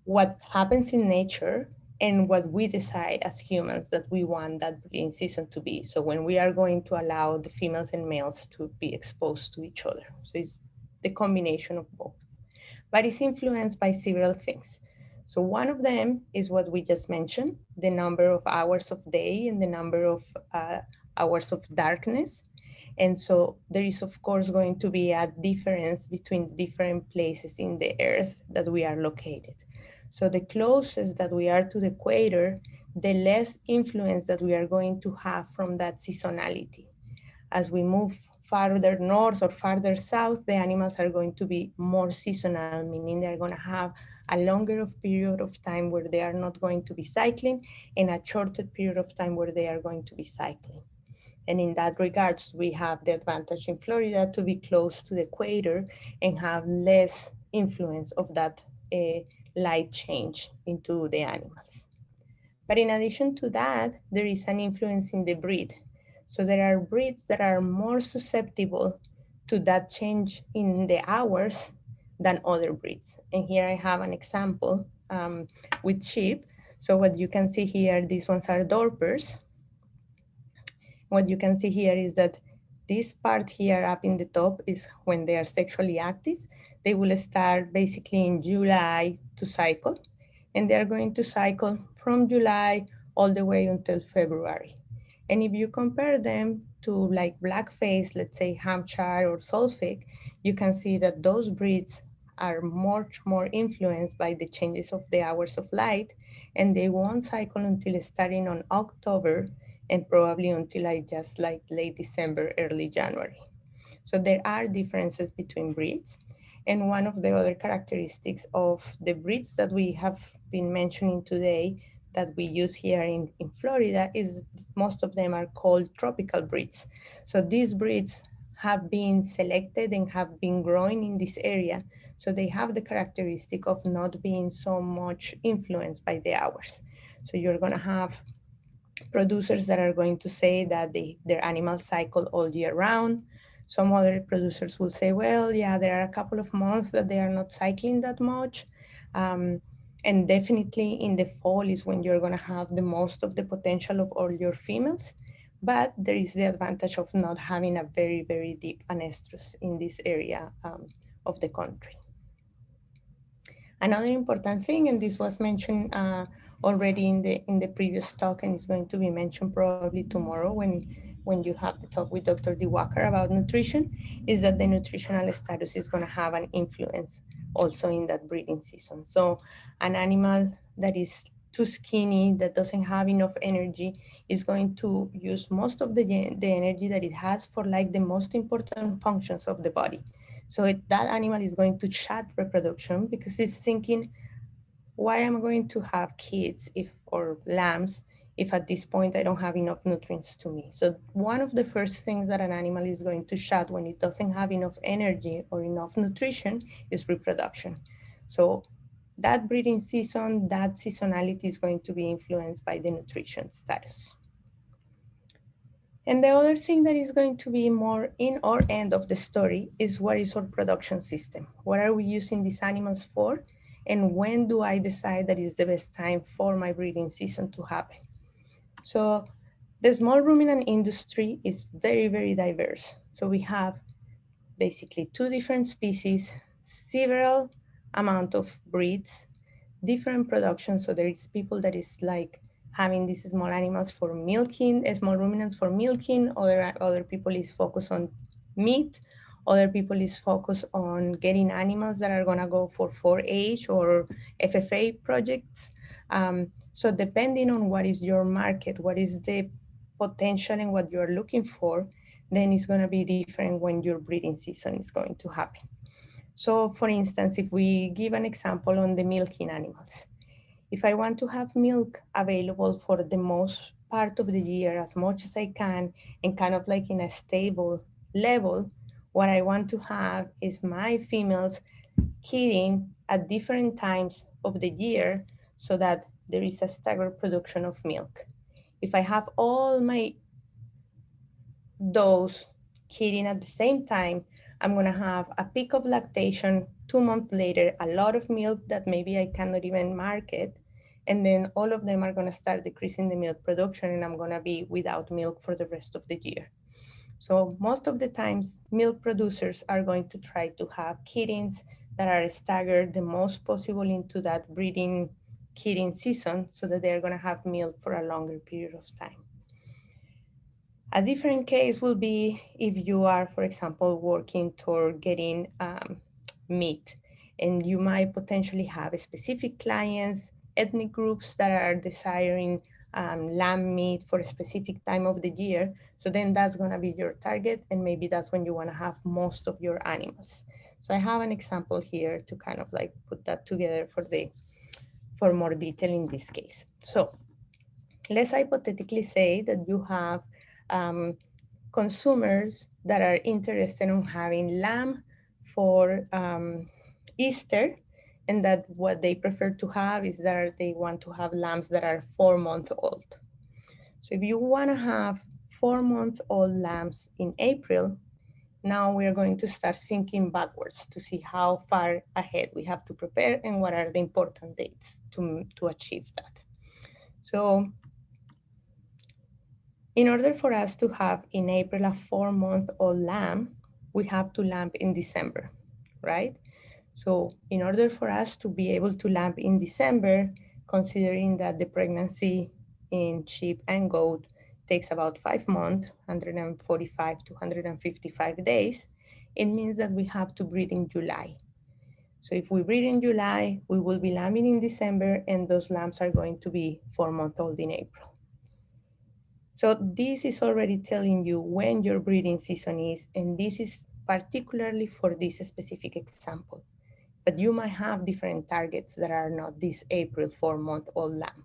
what happens in nature and what we decide as humans that we want that breeding season to be. So when we are going to allow the females and males to be exposed to each other. So it's the combination of both. But it's influenced by several things. So one of them is what we just mentioned, the number of hours of day and the number of hours of darkness. And so there is, of course, going to be a difference between different places in the earth that we are located. So the closest that we are to the equator, the less influence that we are going to have from that seasonality. As we move farther north or farther south, the animals are going to be more seasonal, meaning they're going to have a longer period of time where they are not going to be cycling and a shorter period of time where they are going to be cycling. And in that regards, we have the advantage in Florida to be close to the equator and have less influence of that light change into the animals. But in addition to that, there is an influence in the breed. So there are breeds that are more susceptible to that change in the hours than other breeds. And here I have an example with sheep. So what you can see here, these ones are Dorpers. What you can see here is that this part here up in the top is when they are sexually active. They will start basically in July to cycle, and they're going to cycle from July all the way until February. And if you compare them to like blackface, let's say Hampshire or Suffolk, you can see that those breeds are much more influenced by the changes of the hours of light, and they won't cycle until starting on October and probably until like just like late December, early January. So there are differences between breeds. And one of the other characteristics of the breeds that we have been mentioning today that we use here in Florida is most of them are called tropical breeds. So these breeds have been selected and have been growing in this area. So they have the characteristic of not being so much influenced by the hours. So you're gonna have producers that are going to say that their animals cycle all year round. Some other producers will say, well, yeah, there are a couple of months that they are not cycling that much. And definitely in the fall is when you're gonna have the most of the potential of all your females. But there is the advantage of not having a very, very deep anestrus in this area of the country. Another important thing, and this was mentioned already in the previous talk, and it's going to be mentioned probably tomorrow when you have the talk with Dr. DeWalker about nutrition, is that the nutritional status is going to have an influence also in that breeding season. So an animal that is too skinny, that doesn't have enough energy, is going to use most of the energy that it has for like the most important functions of the body. So that animal is going to shut reproduction because it's thinking, why am I going to have kids or lambs if at this point I don't have enough nutrients to me? So one of the first things that an animal is going to shut when it doesn't have enough energy or enough nutrition is reproduction. So that breeding season, that seasonality is going to be influenced by the nutrition status. And the other thing that is going to be more in our end of the story is what is our production system? What are we using these animals for? And when do I decide that is the best time for my breeding season to happen? So the small ruminant industry is very, very diverse. So we have basically 2 different species, several amount of breeds, different production. So there is people that is like having these small animals for milking, small ruminants for milking. Other people is focused on meat. Other people is focused on getting animals that are gonna go for 4-H or FFA projects. So depending on what is your market, what is the potential and what you're looking for, then it's gonna be different when your breeding season is going to happen. So for instance, if we give an example on the milking animals, if I want to have milk available for the most part of the year, as much as I can, and kind of like in a stable level, what I want to have is my females kidding at different times of the year so that there is a staggered production of milk. If I have all my does kidding at the same time, I'm going to have a peak of lactation 2 months later, a lot of milk that maybe I cannot even market. And then all of them are going to start decreasing the milk production, and I'm going to be without milk for the rest of the year. So most of the times, milk producers are going to try to have kiddings that are staggered the most possible into that breeding kidding season so that they're going to have milk for a longer period of time. A different case will be if you are, for example, working toward getting meat, and you might potentially have specific clients, ethnic groups that are desiring lamb meat for a specific time of the year. So then that's going to be your target, and maybe that's when you want to have most of your animals. So I have an example here to kind of like put that together for more detail in this case. So let's hypothetically say that you have consumers that are interested in having lamb for Easter, and that what they prefer to have is that they want to have lambs that are 4 months old. So if you want to have 4 month old lambs in April, now we're going to start thinking backwards to see how far ahead we have to prepare and what are the important dates to achieve that. So in order for us to have in April a 4 month old lamb, we have to lamb in December, right? So in order for us to be able to lamb in December, considering that the pregnancy in sheep and goat takes about 5 months, 145 to 155 days, it means that we have to breed in July. So if we breed in July, we will be lambing in December, and those lambs are going to be 4 months old in April. So this is already telling you when your breeding season is, and this is particularly for this specific example. But you might have different targets that are not this April 4 month old lamb.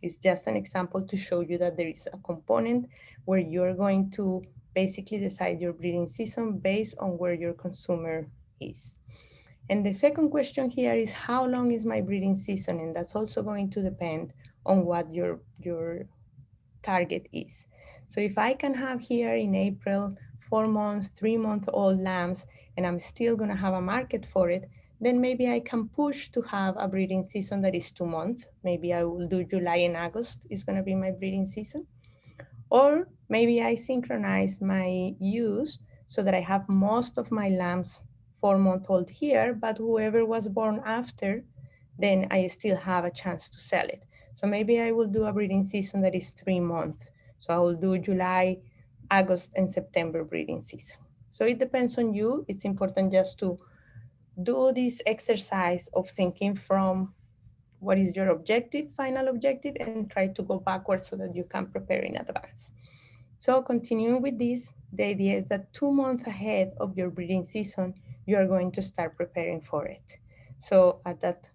It's just an example to show you that there is a component where you're going to basically decide your breeding season based on where your consumer is. And the second question here is, how long is my breeding season? And that's also going to depend on what your target is. So if I can have here in April 4-month, 3-month-old lambs, and I'm still gonna have a market for it, then maybe I can push to have a breeding season that is 2 months. Maybe I will do July and August is gonna be my breeding season. Or maybe I synchronize my use so that I have most of my lambs 4-month-old here, but whoever was born after, then I still have a chance to sell it. So maybe I will do a breeding season that is 3 months. So I will do July, August, and September breeding season. So it depends on you. It's important just to do this exercise of thinking from what is your objective, final objective, and try to go backwards so that you can prepare in advance. So continuing with this, the idea is that 2 months ahead of your breeding season, you are going to start preparing for it. So at that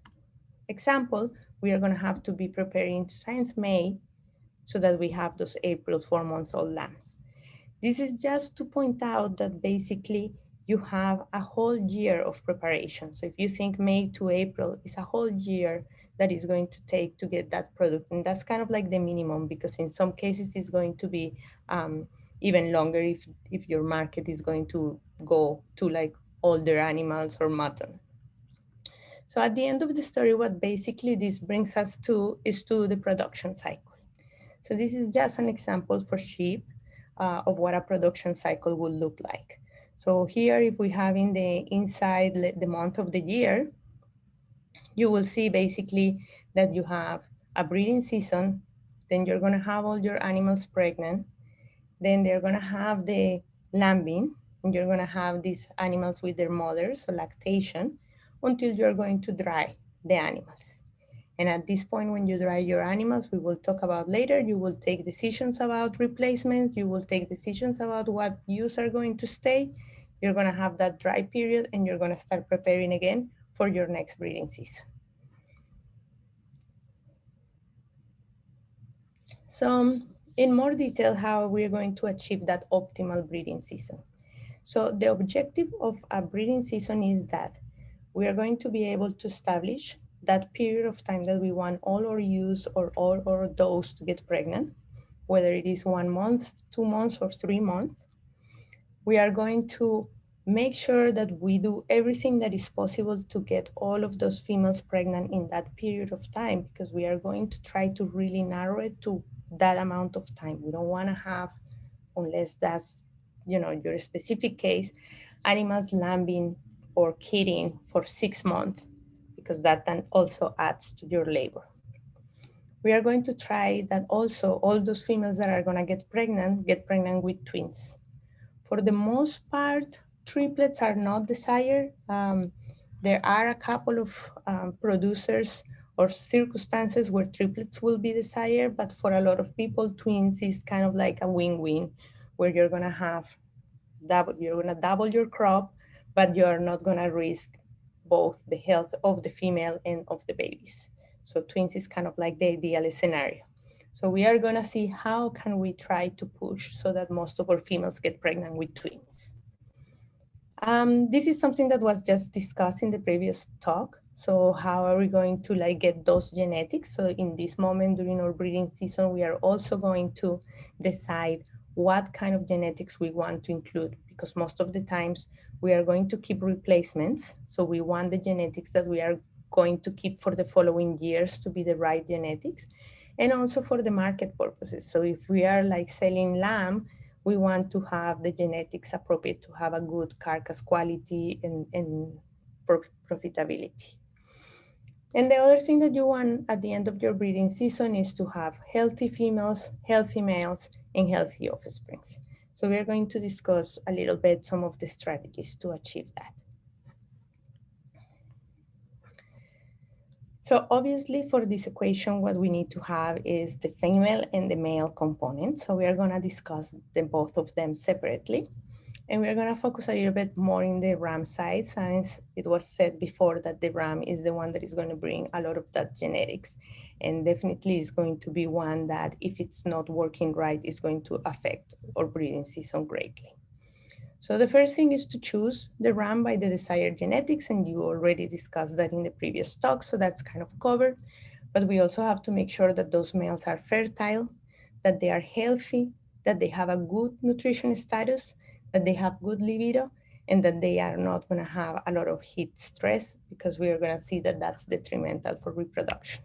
example, we are gonna have to be preparing since May so that we have those April 4-month-old lambs. This is just to point out that basically you have a whole year of preparation. So if you think May to April is a whole year that is going to take to get that product, and that's kind of like the minimum, because in some cases it's going to be even longer if your market is going to go to like older animals or mutton. So at the end of the story, what basically this brings us to is to the production cycle. So this is just an example for sheep of what a production cycle would look like. So here, if we have in the inside the month of the year, you will see basically that you have a breeding season, then you're gonna have all your animals pregnant, then they're gonna have the lambing, and you're gonna have these animals with their mothers, so lactation, until you're going to dry the animals. And at this point, when you dry your animals, we will talk about later, you will take decisions about replacements, you will take decisions about what ewes are going to stay. You're gonna have that dry period and you're gonna start preparing again for your next breeding season. So in more detail, how we're going to achieve that optimal breeding season. So the objective of a breeding season is that we are going to be able to establish that period of time that we want all our ewes or all our does to get pregnant, whether it is 1 month, 2 months, or 3 months. We are going to make sure that we do everything that is possible to get all of those females pregnant in that period of time, because we are going to try to really narrow it to that amount of time. We don't want to have, unless that's your specific case, animals lambing or kidding for 6 months, because that then also adds to your labor. We are going to try that also all those females that are going to get pregnant with twins. For the most part, triplets are not desired. There are a couple of producers or circumstances where triplets will be desired, but for a lot of people, twins is kind of like a win-win, where you're gonna double your crop, but you're not gonna risk both the health of the female and of the babies. So twins is kind of like the ideal scenario. So we are gonna see how can we try to push so that most of our females get pregnant with twins. This is something that was just discussed in the previous talk. So how are we going to get those genetics? So in this moment during our breeding season, we are also going to decide what kind of genetics we want to include, because most of the times we are going to keep replacements. So we want the genetics that we are going to keep for the following years to be the right genetics, and also for the market purposes. So if we are selling lamb, we want to have the genetics appropriate to have a good carcass quality and profitability. And the other thing that you want at the end of your breeding season is to have healthy females, healthy males, and healthy offsprings. So we're going to discuss a little bit some of the strategies to achieve that. So obviously for this equation, what we need to have is the female and the male component. So we are gonna discuss both of them separately. And we're gonna focus a little bit more in the ram side, since it was said before that the ram is the one that is gonna bring a lot of that genetics. And definitely is going to be one that if it's not working right, is going to affect our breeding season greatly. So the first thing is to choose the ram by the desired genetics, and you already discussed that in the previous talk, so that's kind of covered. But we also have to make sure that those males are fertile, that they are healthy, that they have a good nutrition status, that they have good libido, and that they are not going to have a lot of heat stress, because we are going to see that that's detrimental for reproduction.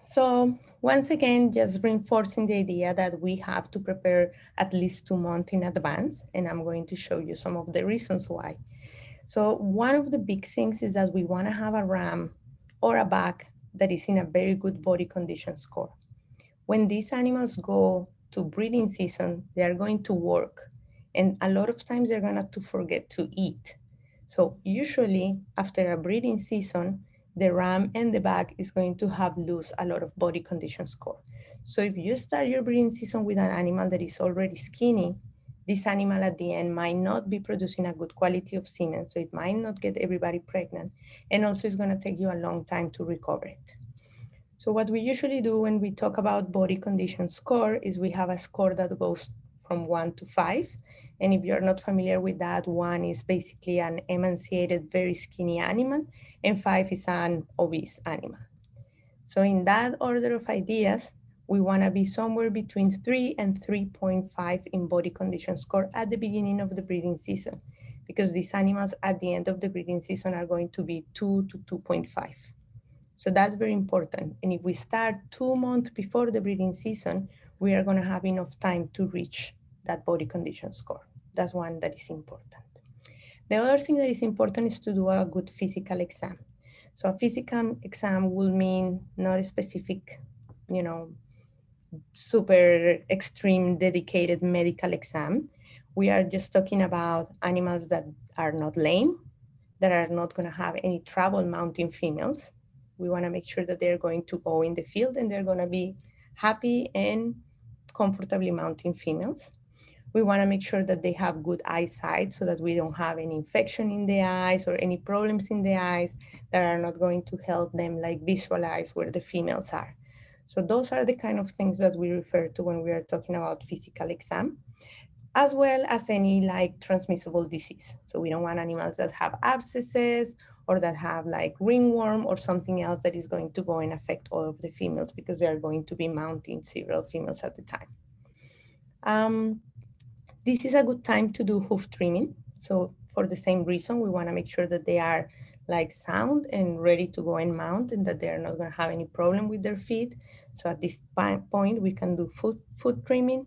So once again, just reinforcing the idea that we have to prepare at least 2 months in advance, and I'm going to show you some of the reasons why. So one of the big things is that we want to have a ram or a buck that is in a very good body condition score. When these animals go to breeding season, they are going to work, and a lot of times they're going to forget to eat. So usually after a breeding season, the ram and the buck is going to have lose a lot of body condition score. So if you start your breeding season with an animal that is already skinny, this animal at the end might not be producing a good quality of semen, so it might not get everybody pregnant, and also it's going to take you a long time to recover it. So what we usually do when we talk about body condition score is we have a score that goes from 1 to 5. And if you're not familiar with that, 1 is basically an emaciated, very skinny animal, and 5 is an obese animal. So in that order of ideas, we want to be somewhere between 3 and 3.5 in body condition score at the beginning of the breeding season, because these animals at the end of the breeding season are going to be 2 to 2.5. So that's very important. And if we start 2 months before the breeding season, we are going to have enough time to reach that body condition score. That's one that is important. The other thing that is important is to do a good physical exam. So a physical exam will mean not a specific, super extreme dedicated medical exam. We are just talking about animals that are not lame, that are not going to have any trouble mounting females. We want to make sure that they're going to go in the field and they're going to be happy and comfortably mounting females. We want to make sure that they have good eyesight so that we don't have any infection in the eyes or any problems in the eyes that are not going to help them like visualize where the females are. So those are the kind of things that we refer to when we are talking about physical exam, as well as any like transmissible disease. So we don't want animals that have abscesses or that have like ringworm or something else that is going to go and affect all of the females, because they are going to be mounting several females at the time. This is a good time to do hoof trimming. So for the same reason, we want to make sure that they are like sound and ready to go and mount, and that they are not going to have any problem with their feet. So at this point, we can do foot trimming.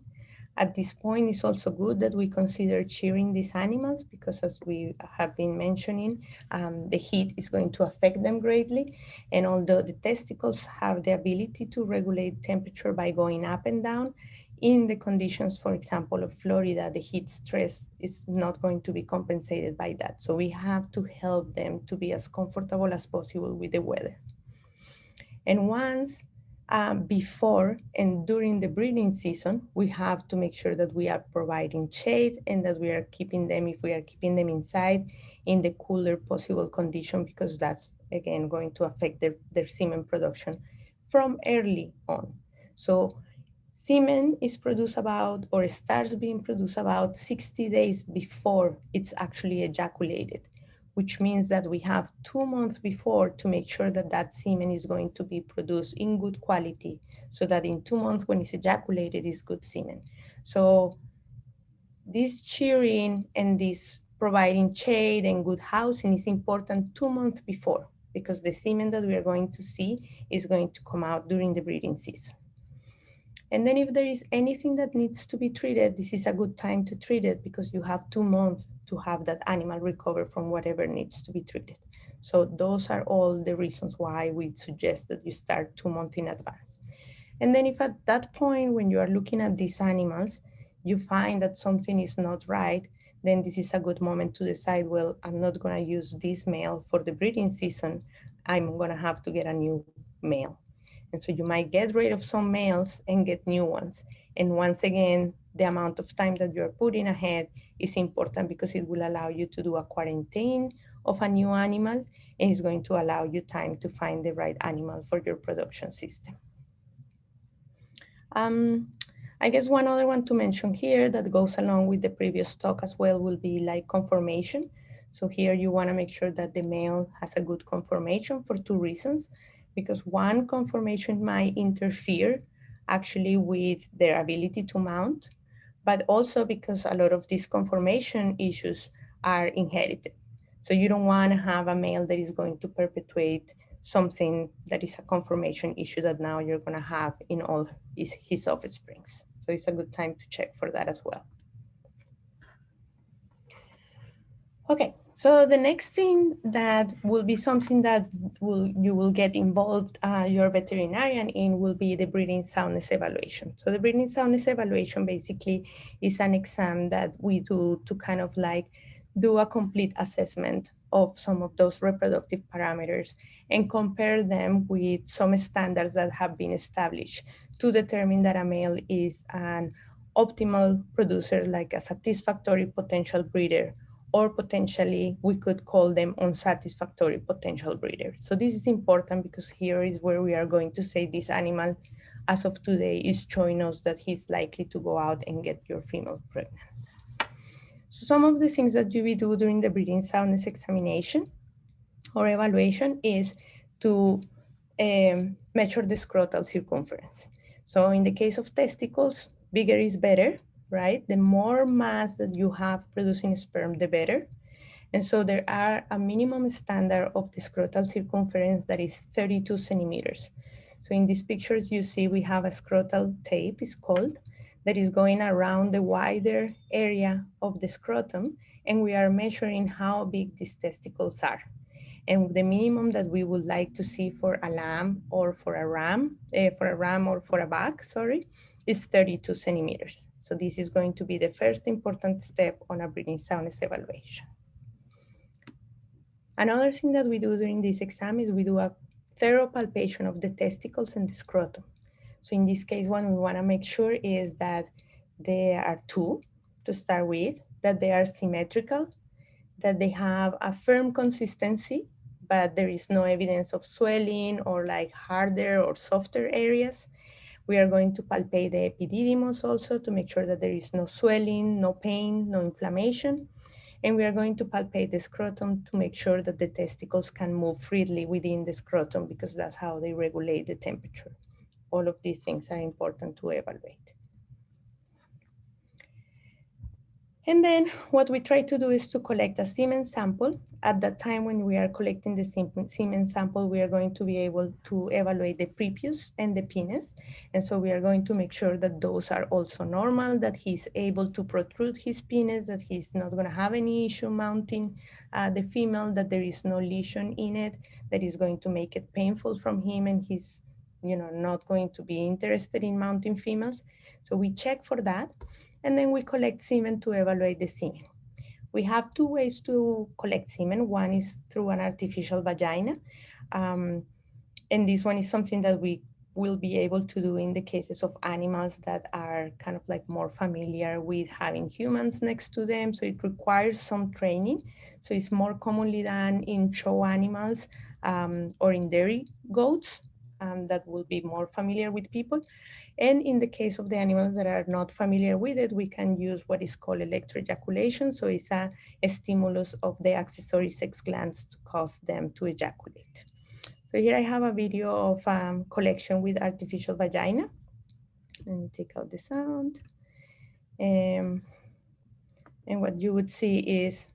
At this point, it's also good that we consider shearing these animals, because as we have been mentioning, the heat is going to affect them greatly. And although the testicles have the ability to regulate temperature by going up and down, in the conditions, for example, of Florida, the heat stress is not going to be compensated by that. So we have to help them to be as comfortable as possible with the weather. And once before and during the breeding season, we have to make sure that we are providing shade and that we are keeping them, if we are keeping them inside, in the cooler possible condition, because that's, again, going to affect their semen production from early on. So semen is produced about, or starts being produced about 60 days before it's actually ejaculated, which means that we have 2 months before to make sure that that semen is going to be produced in good quality, so that in 2 months when it's ejaculated is good semen. So this shearing and this providing shade and good housing is important 2 months before, because the semen that we are going to see is going to come out during the breeding season. And then if there is anything that needs to be treated, this is a good time to treat it, because you have 2 months to have that animal recover from whatever needs to be treated. So those are all the reasons why we suggest that you start 2 months in advance. And then if at that point, when you are looking at these animals, you find that something is not right, then this is a good moment to decide, well, I'm not going to use this male for the breeding season. I'm going to have to get a new male. And so you might get rid of some males and get new ones. And once again, the amount of time that you're putting ahead is important, because it will allow you to do a quarantine of a new animal, and it's going to allow you time to find the right animal for your production system. I guess one other one to mention here that goes along with the previous talk as well will be like conformation. So here you want to make sure that the male has a good conformation for 2 reasons. Because one, conformation might interfere actually with their ability to mount, but also because a lot of these conformation issues are inherited. So you don't want to have a male that is going to perpetuate something that is a conformation issue that now you're going to have in all his offsprings. So it's a good time to check for that as well. Okay, so the next thing that will be something that you will get involved your veterinarian in will be the breeding soundness evaluation. So the breeding soundness evaluation basically is an exam that we do to kind of like do a complete assessment of some of those reproductive parameters and compare them with some standards that have been established to determine that a male is an optimal producer, like a satisfactory potential breeder, or potentially we could call them unsatisfactory potential breeders. So this is important because here is where we are going to say this animal as of today is showing us that he's likely to go out and get your female pregnant. So some of the things that you will do during the breeding soundness examination or evaluation is to measure the scrotal circumference. So in the case of testicles, bigger is better, right? The more mass that you have producing sperm, the better. And so there are a minimum standard of the scrotal circumference that is 32 centimeters. So in these pictures you see we have a scrotal tape, it's called, that is going around the wider area of the scrotum, and we are measuring how big these testicles are. And the minimum that we would like to see for a lamb or for a ram, or for a buck, sorry, is 32 centimeters. So this is going to be the first important step on a breeding soundness evaluation. Another thing that we do during this exam is we do a thorough palpation of the testicles and the scrotum. So in this case, what we want to make sure is that there are two to start with, that they are symmetrical, that they have a firm consistency, but there is no evidence of swelling or like harder or softer areas. We are going to palpate the epididymis also to make sure that there is no swelling, no pain, no inflammation. And we are going to palpate the scrotum to make sure that the testicles can move freely within the scrotum because that's how they regulate the temperature. All of these things are important to evaluate. And then what we try to do is to collect a semen sample. At that time when we are collecting the semen sample, we are going to be able to evaluate the prepuce and the penis. And so we are going to make sure that those are also normal, that he's able to protrude his penis, that he's not gonna have any issue mounting the female, that there is no lesion in it, that is going to make it painful from him and he's not going to be interested in mounting females. So we check for that. And then we collect semen to evaluate the semen. We have two ways to collect semen. One is through an artificial vagina. And this one is something that we will be able to do in the cases of animals that are kind of like more familiar with having humans next to them. So it requires some training. So it's more commonly done in show animals or in dairy goats that will be more familiar with people. And in the case of the animals that are not familiar with it, we can use what is called electroejaculation. So it's a stimulus of the accessory sex glands to cause them to ejaculate. So here I have a video of collection with artificial vagina. Let me take out the sound. And what you would see is,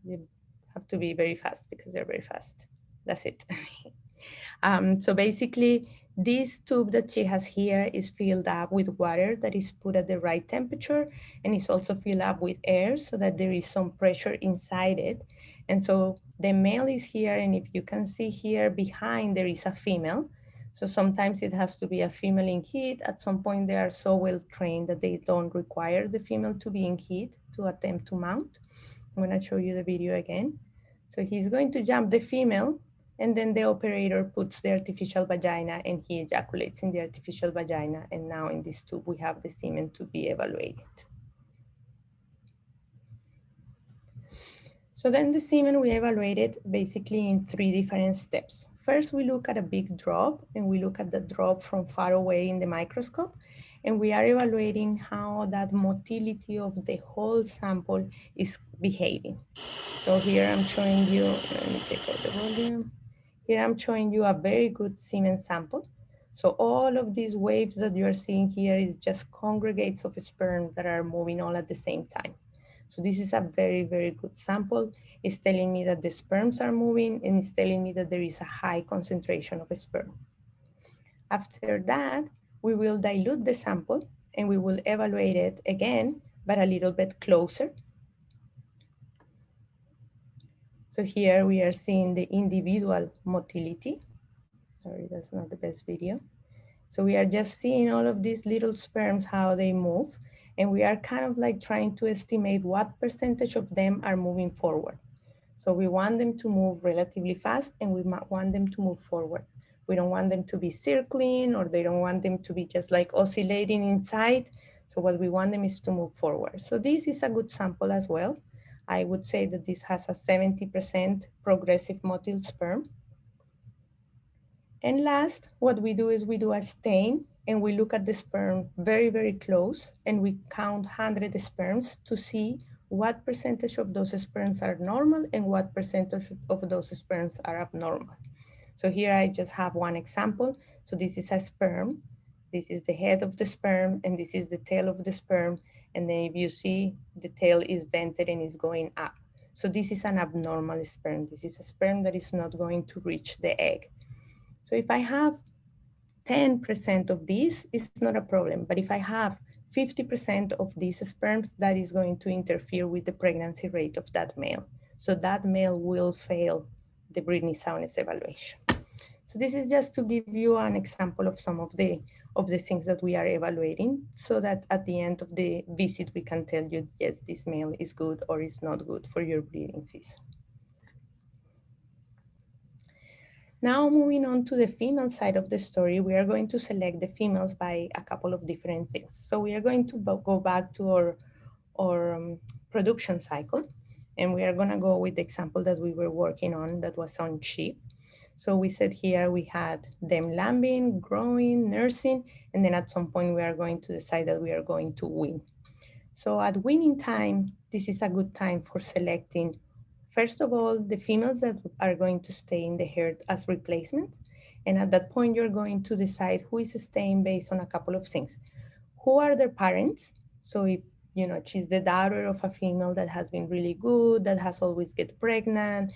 you have to be very fast because they're very fast. That's it. So basically, this tube that she has here is filled up with water that is put at the right temperature, and it's also filled up with air so that there is some pressure inside it. And so the male is here, and if you can see here behind, there is a female. So sometimes it has to be a female in heat. At some point, they are so well trained that they don't require the female to be in heat to attempt to mount. I'm gonna show you the video again. So he's going to jump the female, and then the operator puts the artificial vagina and he ejaculates in the artificial vagina. And now in this tube, we have the semen to be evaluated. So then the semen we evaluated basically in 3 different steps. First, we look at a big drop, and we look at the drop from far away in the microscope. And we are evaluating how that motility of the whole sample is behaving. So here I'm showing you, let me take out the volume. Here I'm showing you a very good semen sample. So all of these waves that you are seeing here is just congregates of sperm that are moving all at the same time. So this is a very, very good sample. It's telling me that the sperms are moving, and it's telling me that there is a high concentration of sperm. After that, we will dilute the sample and we will evaluate it again, but a little bit closer. So here we are seeing the individual motility. Sorry, that's not the best video. So we are just seeing all of these little sperms, how they move. And we are kind of like trying to estimate what percentage of them are moving forward. So we want them to move relatively fast, and we want them to move forward. We don't want them to be circling, or they don't want them to be just like oscillating inside. So what we want them is to move forward. So this is a good sample as well. I would say that this has a 70% progressive motile sperm. And last, what we do is we do a stain, and we look at the sperm very, very close, and we count 100 sperms to see what percentage of those sperms are normal and what percentage of those sperms are abnormal. So here I just have one example. So this is a sperm. This is the head of the sperm, and this is the tail of the sperm. And then if you see, the tail is vented and is going up. So this is an abnormal sperm. This is a sperm that is not going to reach the egg. So if I have 10% of these, it's not a problem. But if I have 50% of these sperms, that is going to interfere with the pregnancy rate of that male. So that male will fail the breeding soundness evaluation. So this is just to give you an example of some of the things that we are evaluating, so that at the end of the visit, we can tell you, yes, this male is good or is not good for your breeding season. Now moving on to the female side of the story, we are going to select the females by a couple of different things. So we are going to go back to our production cycle, and we are gonna go with the example that we were working on that was on sheep. So we said here we had them lambing, growing, nursing, and then at some point we are going to decide that we are going to wean. So at weaning time, this is a good time for selecting, first of all, the females that are going to stay in the herd as replacements. And at that point, you're going to decide who is staying based on a couple of things. Who are their parents? So if she's the daughter of a female that has been really good, that has always get pregnant,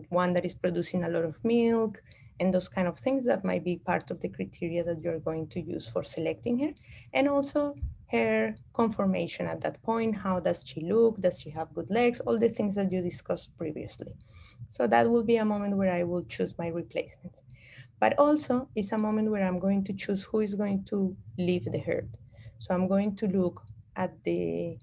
one that is producing a lot of milk, and those kind of things that might be part of the criteria that you're going to use for selecting her. And also her conformation at that point. How does she look? Does she have good legs? All the things that you discussed previously. So that will be a moment where I will choose my replacements. But also it's a moment where I'm going to choose who is going to leave the herd. So I'm going to look at the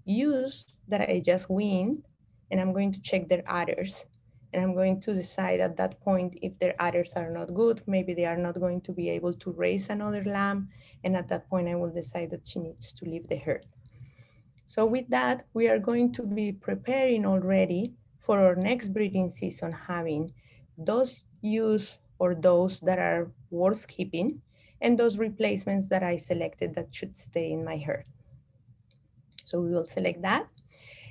ewes that I just weaned, and I'm going to check their udders. And I'm going to decide at that point if their udders are not good, maybe they are not going to be able to raise another lamb. And at that point, I will decide that she needs to leave the herd. So with that, we are going to be preparing already for our next breeding season, having those ewes or those that are worth keeping, and those replacements that I selected that should stay in my herd. So we will select that.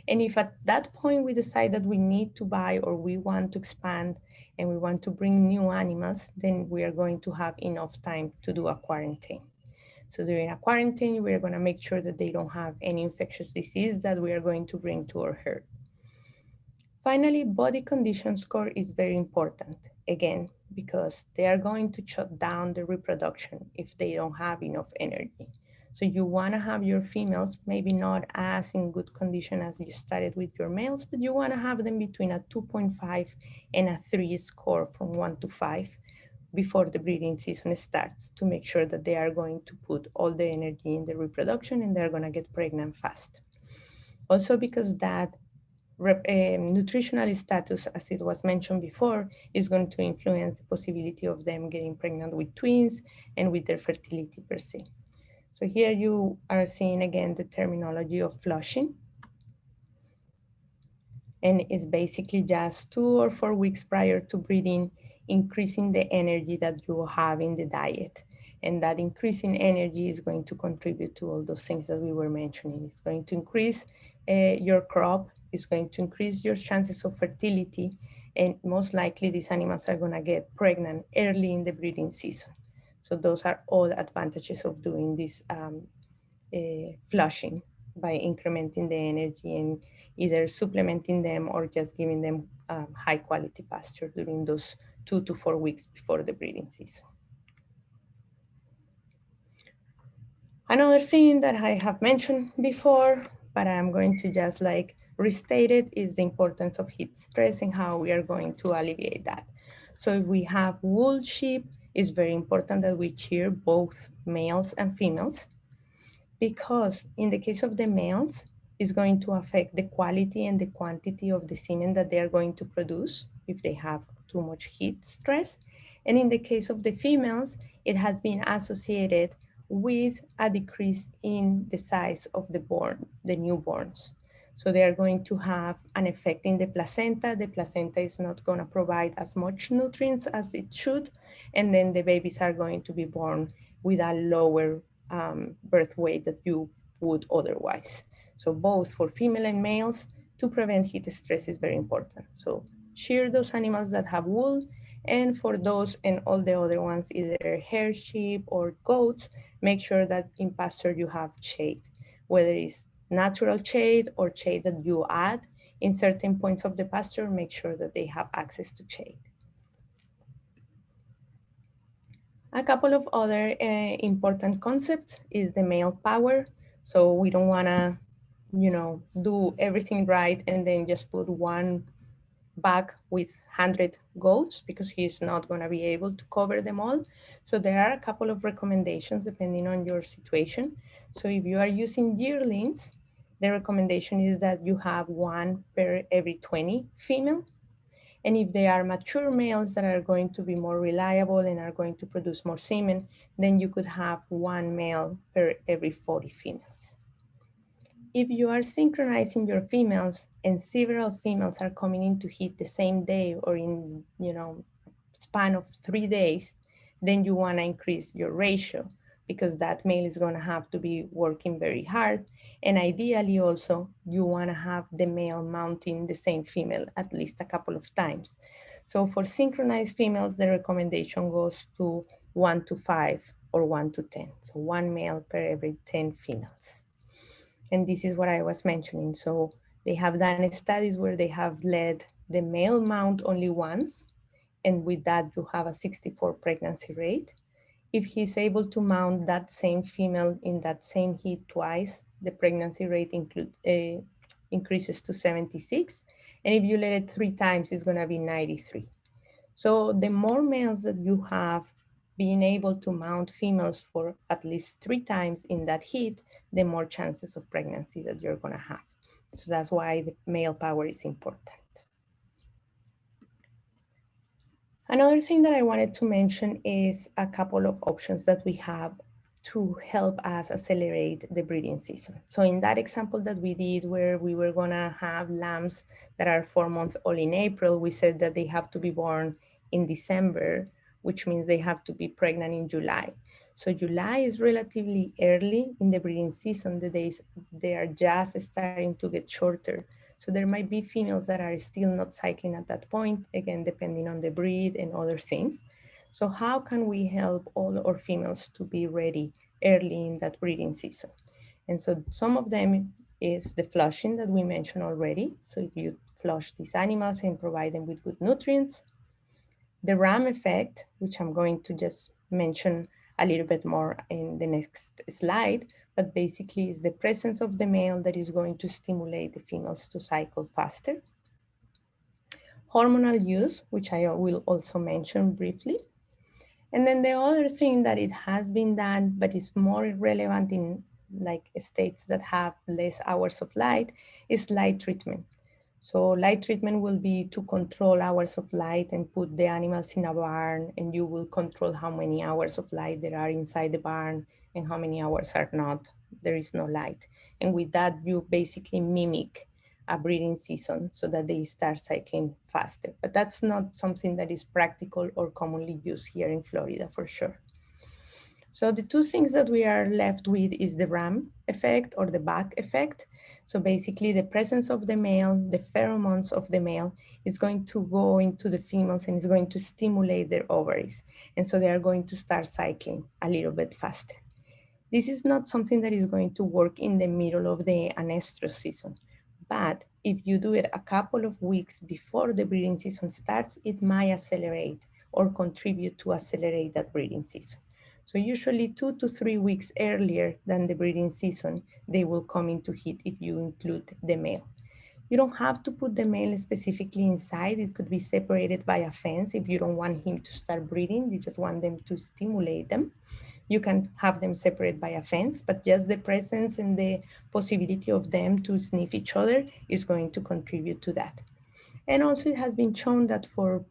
And if at that point we decide that we need to buy or we want to expand and we want to bring new animals, then we are going to have enough time to do a quarantine. So during a quarantine, we are going to make sure that they don't have any infectious disease that we are going to bring to our herd. Finally, body condition score is very important, again, because they are going to shut down the reproduction if they don't have enough energy. So you want to have your females maybe not as in good condition as you started with your males, but you want to have them between a 2.5 and a 3 score from 1 to 5 before the breeding season starts, to make sure that they are going to put all the energy in the reproduction and they're going to get pregnant fast. Also because that nutritional status, as it was mentioned before, is going to influence the possibility of them getting pregnant with twins and with their fertility per se. So here you are seeing again the terminology of flushing. And it's basically just 2 or 4 weeks prior to breeding, increasing the energy that you have in the diet. And that increasing energy is going to contribute to all those things that we were mentioning. It's going to increase your crop, it's going to increase your chances of fertility, and most likely these animals are going to get pregnant early in the breeding season. So those are all advantages of doing this flushing by incrementing the energy and either supplementing them or just giving them high quality pasture during those 2 to 4 weeks before the breeding season. Another thing that I have mentioned before, but I'm going to just like restate it, is the importance of heat stress and how we are going to alleviate that. So if we have wool sheep, it's very important that we shear both males and females, because in the case of the males, it's going to affect the quality and the quantity of the semen that they are going to produce if they have too much heat stress. And in the case of the females, it has been associated with a decrease in the size of the newborns. So they are going to have an effect in the placenta. The placenta is not going to provide as much nutrients as it should. And then the babies are going to be born with a lower birth weight that you would otherwise. So both for female and males, to prevent heat stress is very important. So shear those animals that have wool, and for those and all the other ones, either hair sheep or goats, make sure that in pasture you have shade, whether it's natural shade or shade that you add in certain points of the pasture, make sure that they have access to shade. A couple of other important concepts is the male power. So we don't want to, do everything right and then just put one bag with 100 goats, because he's not going to be able to cover them all. So there are a couple of recommendations depending on your situation. So if you are using yearlings, the recommendation is that you have one per every 20 female. And if they are mature males that are going to be more reliable and are going to produce more semen, then you could have one male per every 40 females. If you are synchronizing your females and several females are coming in to heat the same day or in, span of 3 days, then you want to increase your ratio, because that male is going to have to be working very hard. And ideally also, you want to have the male mounting the same female at least a couple of times. So for synchronized females, the recommendation goes to 1 to 5 or 1 to 10. So one male per every 10 females. And this is what I was mentioning. So they have done studies where they have let the male mount only once, and with that you have a 64 pregnancy rate. If he's able to mount that same female in that same heat twice, the pregnancy rate increases to 76. And if you let it 3 times, it's gonna be 93. So the more males that you have being able to mount females for at least 3 times in that heat, the more chances of pregnancy that you're gonna have. So that's why the male power is important. Another thing that I wanted to mention is a couple of options that we have to help us accelerate the breeding season. So in that example that we did where we were gonna have lambs that are 4 months old in April, we said that they have to be born in December, which means they have to be pregnant in July. So July is relatively early in the breeding season. The days, they are just starting to get shorter. So there might be females that are still not cycling at that point, again, depending on the breed and other things. So how can we help all our females to be ready early in that breeding season? And so some of them is the flushing that we mentioned already. So if you flush these animals and provide them with good nutrients, the RAM effect, which I'm going to just mention a little bit more in the next slide, but basically is the presence of the male that is going to stimulate the females to cycle faster. Hormonal use, which I will also mention briefly. And then the other thing that it has been done, but is more relevant in like states that have less hours of light, is light treatment. So light treatment will be to control hours of light and put the animals in a barn, and you will control how many hours of light there are inside the barn and how many hours are not. There is no light. And with that, you basically mimic a breeding season so that they start cycling faster. But that's not something that is practical or commonly used here in Florida for sure. So the two things that we are left with is the ram effect or the back effect. So basically the presence of the male, the pheromones of the male is going to go into the females and is going to stimulate their ovaries. And so they are going to start cycling a little bit faster. This is not something that is going to work in the middle of the anestrus season. But if you do it a couple of weeks before the breeding season starts, it might accelerate or contribute to accelerate that breeding season. So usually 2 to 3 weeks earlier than the breeding season, they will come into heat if you include the male. You don't have to put the male specifically inside. It could be separated by a fence if you don't want him to start breeding. You just want them to stimulate them. You can have them separate by a fence, but just the presence and the possibility of them to sniff each other is going to contribute to that. And also it has been shown that for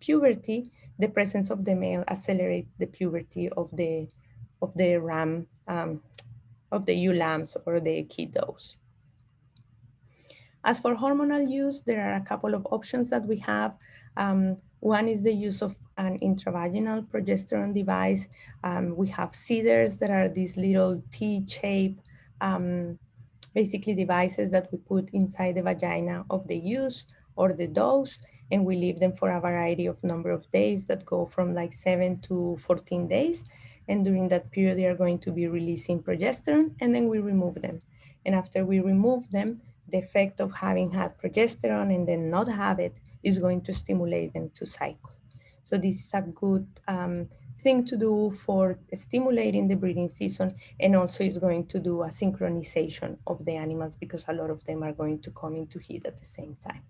puberty, the presence of the male accelerates the puberty of the ram, of the ewe lambs or the kiddos. As for hormonal use, there are a couple of options that we have. One is the use of an intravaginal progesterone device. We have CIDRs that are these little T-shaped, basically devices that we put inside the vagina of the ewes or the does, and we leave them for a variety of number of days that go from like 7 to 14 days. And during that period, they are going to be releasing progesterone, and then we remove them. And after we remove them, the effect of having had progesterone and then not have it is going to stimulate them to cycle. So this is a good thing to do for stimulating the breeding season, and also is going to do a synchronization of the animals because a lot of them are going to come into heat at the same time.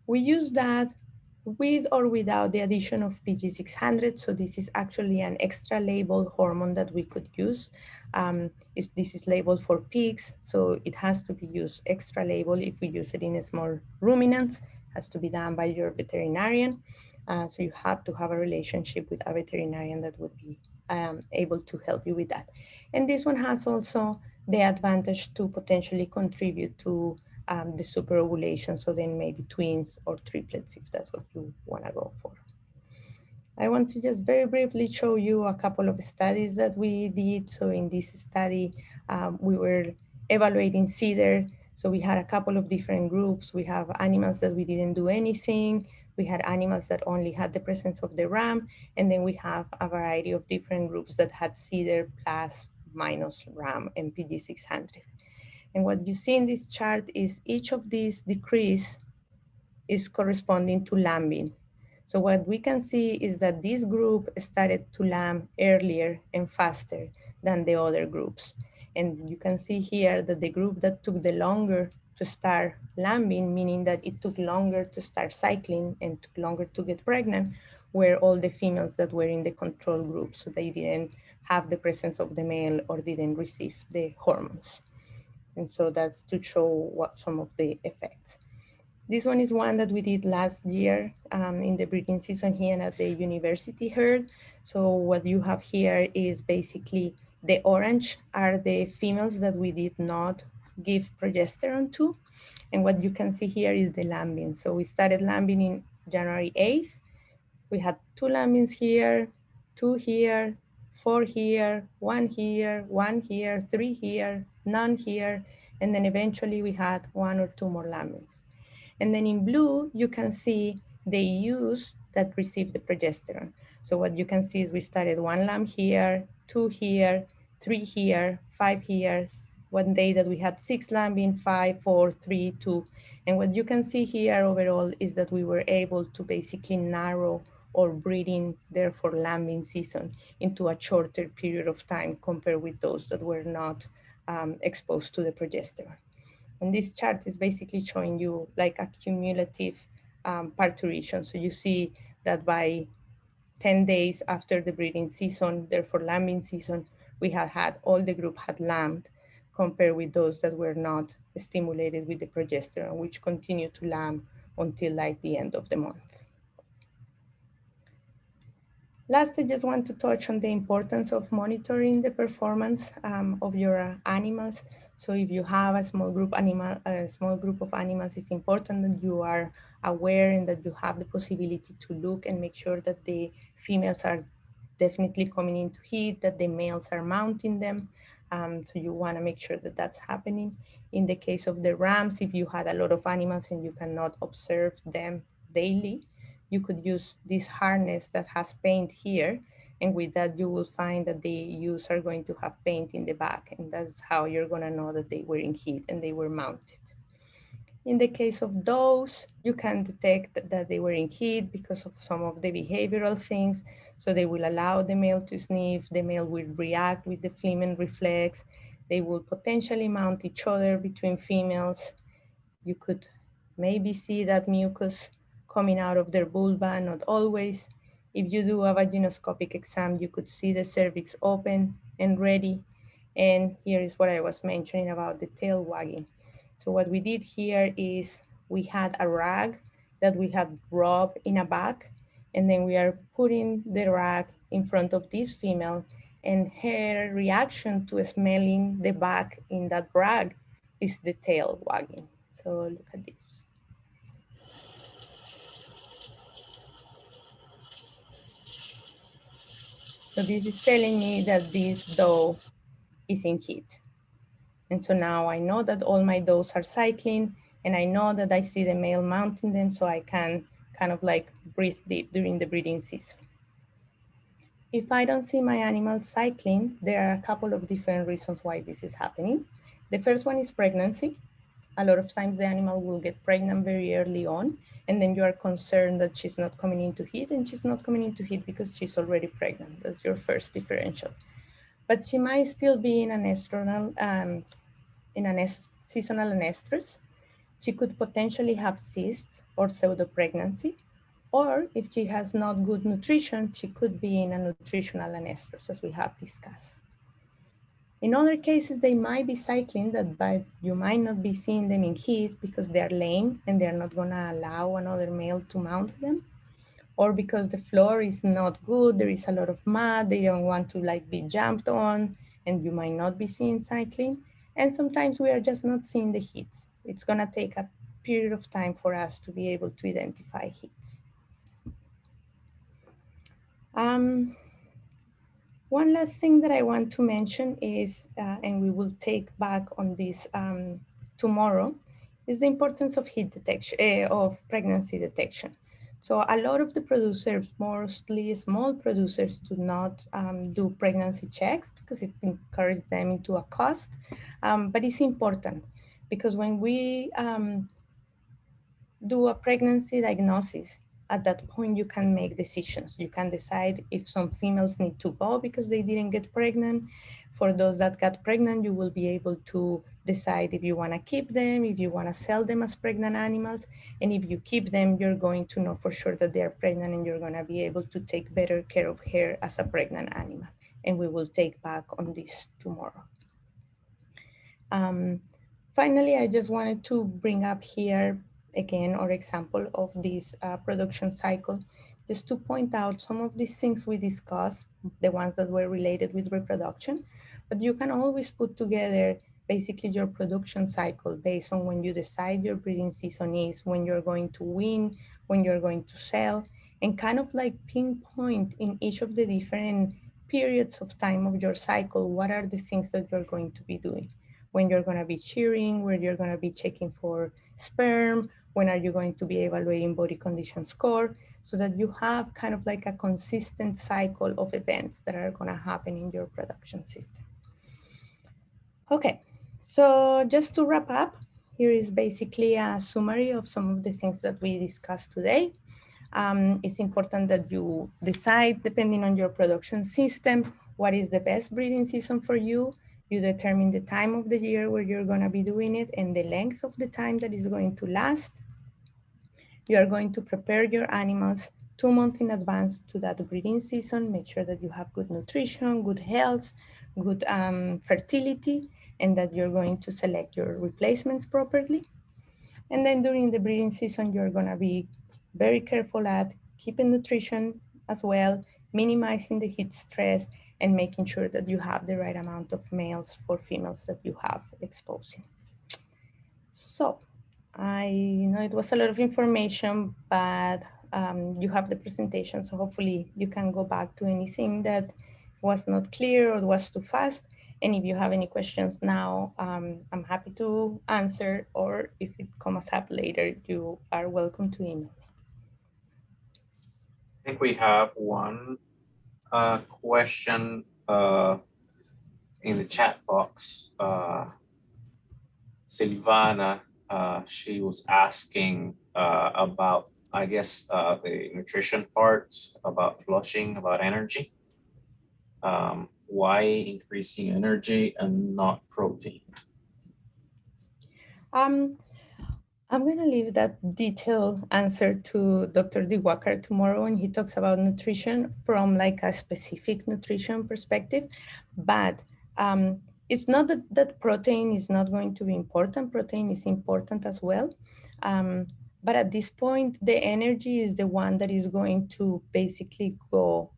We use that with or without the addition of PG600. So this is actually an extra label hormone that we could use. This is labeled for pigs, so it has to be used extra label if we use it in a small ruminants. It has to be done by your veterinarian. So you have to have a relationship with a veterinarian that would be able to help you with that. And this one has also the advantage to potentially contribute to the superovulation, so then maybe twins or triplets if that's what you want to go for. I want to just very briefly show you a couple of studies that we did. So in this study, we were evaluating CIDR. So we had a couple of different groups. We have animals that we didn't do anything. We had animals that only had the presence of the ram. And then we have a variety of different groups that had CIDR plus minus ram and PG600. And what you see in this chart is each of these decrease is corresponding to lambing. So what we can see is that this group started to lamb earlier and faster than the other groups. And you can see here that the group that took the longer to start lambing, meaning that it took longer to start cycling and took longer to get pregnant, were all the females that were in the control group. So they didn't have the presence of the male or didn't receive the hormones. And so that's to show what some of the effects. This one is one that we did last year in the breeding season here at the university herd. So what you have here is basically the orange are the females that we did not give progesterone to. And what you can see here is the lambing. So we started lambing in January 8th. We had 2 lambings here, 2 here, 4 here, 1 here, 1 here, 3 here, none here, and then eventually we had 1 or 2 more lambings. And then in blue, you can see the ewes that received the progesterone. So what you can see is we started 1 lamb here, 2 here, 3 here, 5 here, one day that we had 6 lambing, 5, 4, 3, 2. And what you can see here overall is that we were able to basically narrow or breeding, therefore lambing season into a shorter period of time compared with those that were not exposed to the progesterone. And this chart is basically showing you like a cumulative parturition. So you see that by 10 days after the breeding season, therefore lambing season, we had all the group had lambed compared with those that were not stimulated with the progesterone, which continued to lamb until like the end of the month. Last, I just want to touch on the importance of monitoring the performance of your animals. So if you have a small group of animals, it's important that you are aware and that you have the possibility to look and make sure that the females are definitely coming into heat, that the males are mounting them. So you want to make sure that that's happening. In the case of the rams, if you had a lot of animals and you cannot observe them daily, you could use this harness that has paint here. And with that, you will find that the ewes are going to have paint in the back. And that's how you're going to know that they were in heat and they were mounted. In the case of those, you can detect that they were in heat because of some of the behavioral things. So they will allow the male to sniff, the male will react with the flehmen reflex, they will potentially mount each other between females. You could maybe see that mucus coming out of their vulva, not always. If you do a vaginoscopic exam, you could see the cervix open and ready. And here is what I was mentioning about the tail wagging. So what we did here is we had a rag that we had rubbed in a bag, and then we are putting the rag in front of this female, and her reaction to smelling the bag in that rag is the tail wagging. So look at this. So this is telling me that this doe is in heat. And so now I know that all my does are cycling, and I know that I see the male mounting them, so I can kind of like breathe deep during the breeding season. If I don't see my animals cycling, there are a couple of different reasons why this is happening. The first one is pregnancy. A lot of times the animal will get pregnant very early on, and then you are concerned that she's not coming into heat, and she's not coming into heat because she's already pregnant. That's your first differential. But she might still be in an estronal, seasonal anestrus. She could potentially have cysts or pseudo-pregnancy, or if she has not good nutrition, she could be in a nutritional anestrus, as we have discussed. In other cases, they might be cycling, but you might not be seeing them in heat because they're lame and they're not gonna allow another male to mount them, or because the floor is not good, there is a lot of mud, they don't want to like be jumped on, and you might not be seeing cycling. And sometimes we are just not seeing the heats. It's gonna take a period of time for us to be able to identify heats. One last thing that I want to mention is, and we will take back on this tomorrow, is the importance of heat detection, of pregnancy detection. So a lot of the producers, mostly small producers, do not do pregnancy checks because it encourages them into a cost, but it's important because when we do a pregnancy diagnosis, at that point you can make decisions. You can decide if some females need to go because they didn't get pregnant. For those that got pregnant, you will be able to decide if you want to keep them, if you want to sell them as pregnant animals. And if you keep them, you're going to know for sure that they're pregnant, and you're going to be able to take better care of her as a pregnant animal. And we will take back on this tomorrow. Finally, I just wanted to bring up here again our example of this production cycle, just to point out some of these things we discussed, the ones that were related with reproduction, but you can always put together basically your production cycle based on when you decide your breeding season is, when you're going to wean, when you're going to sell, and kind of like pinpoint in each of the different periods of time of your cycle, what are the things that you're going to be doing. When you're going to be shearing, where you're going to be checking for sperm, when are you going to be evaluating body condition score, so that you have kind of like a consistent cycle of events that are going to happen in your production system. Okay, so just to wrap up, here is basically a summary of some of the things that we discussed today. It's important that you decide, depending on your production system, what is the best breeding season for you. You determine the time of the year where you're going to be doing it and the length of the time that is going to last. You are going to prepare your animals 2 months in advance to that breeding season. Make sure that you have good nutrition, good health, good fertility, and that you're going to select your replacements properly. And then during the breeding season, you're going to be very careful at keeping nutrition as well, minimizing the heat stress, and making sure that you have the right amount of males for females that you have exposing. So I know it was a lot of information, but You have the presentation, so hopefully you can go back to anything that was not clear or was too fast. And if you have any questions now, I'm happy to answer, or if it comes up later, you are welcome to email me. I think we have one question in the chat box. Silvana, she was asking about, I guess, the nutrition part, about flushing, about energy. Why increasing energy and not protein? I'm going to leave that detailed answer to Dr. Diwakar tomorrow when he talks about nutrition from like a specific nutrition perspective. But it's not that protein is not going to be important. Protein is important as well. But at this point, the energy is the one that is going to basically go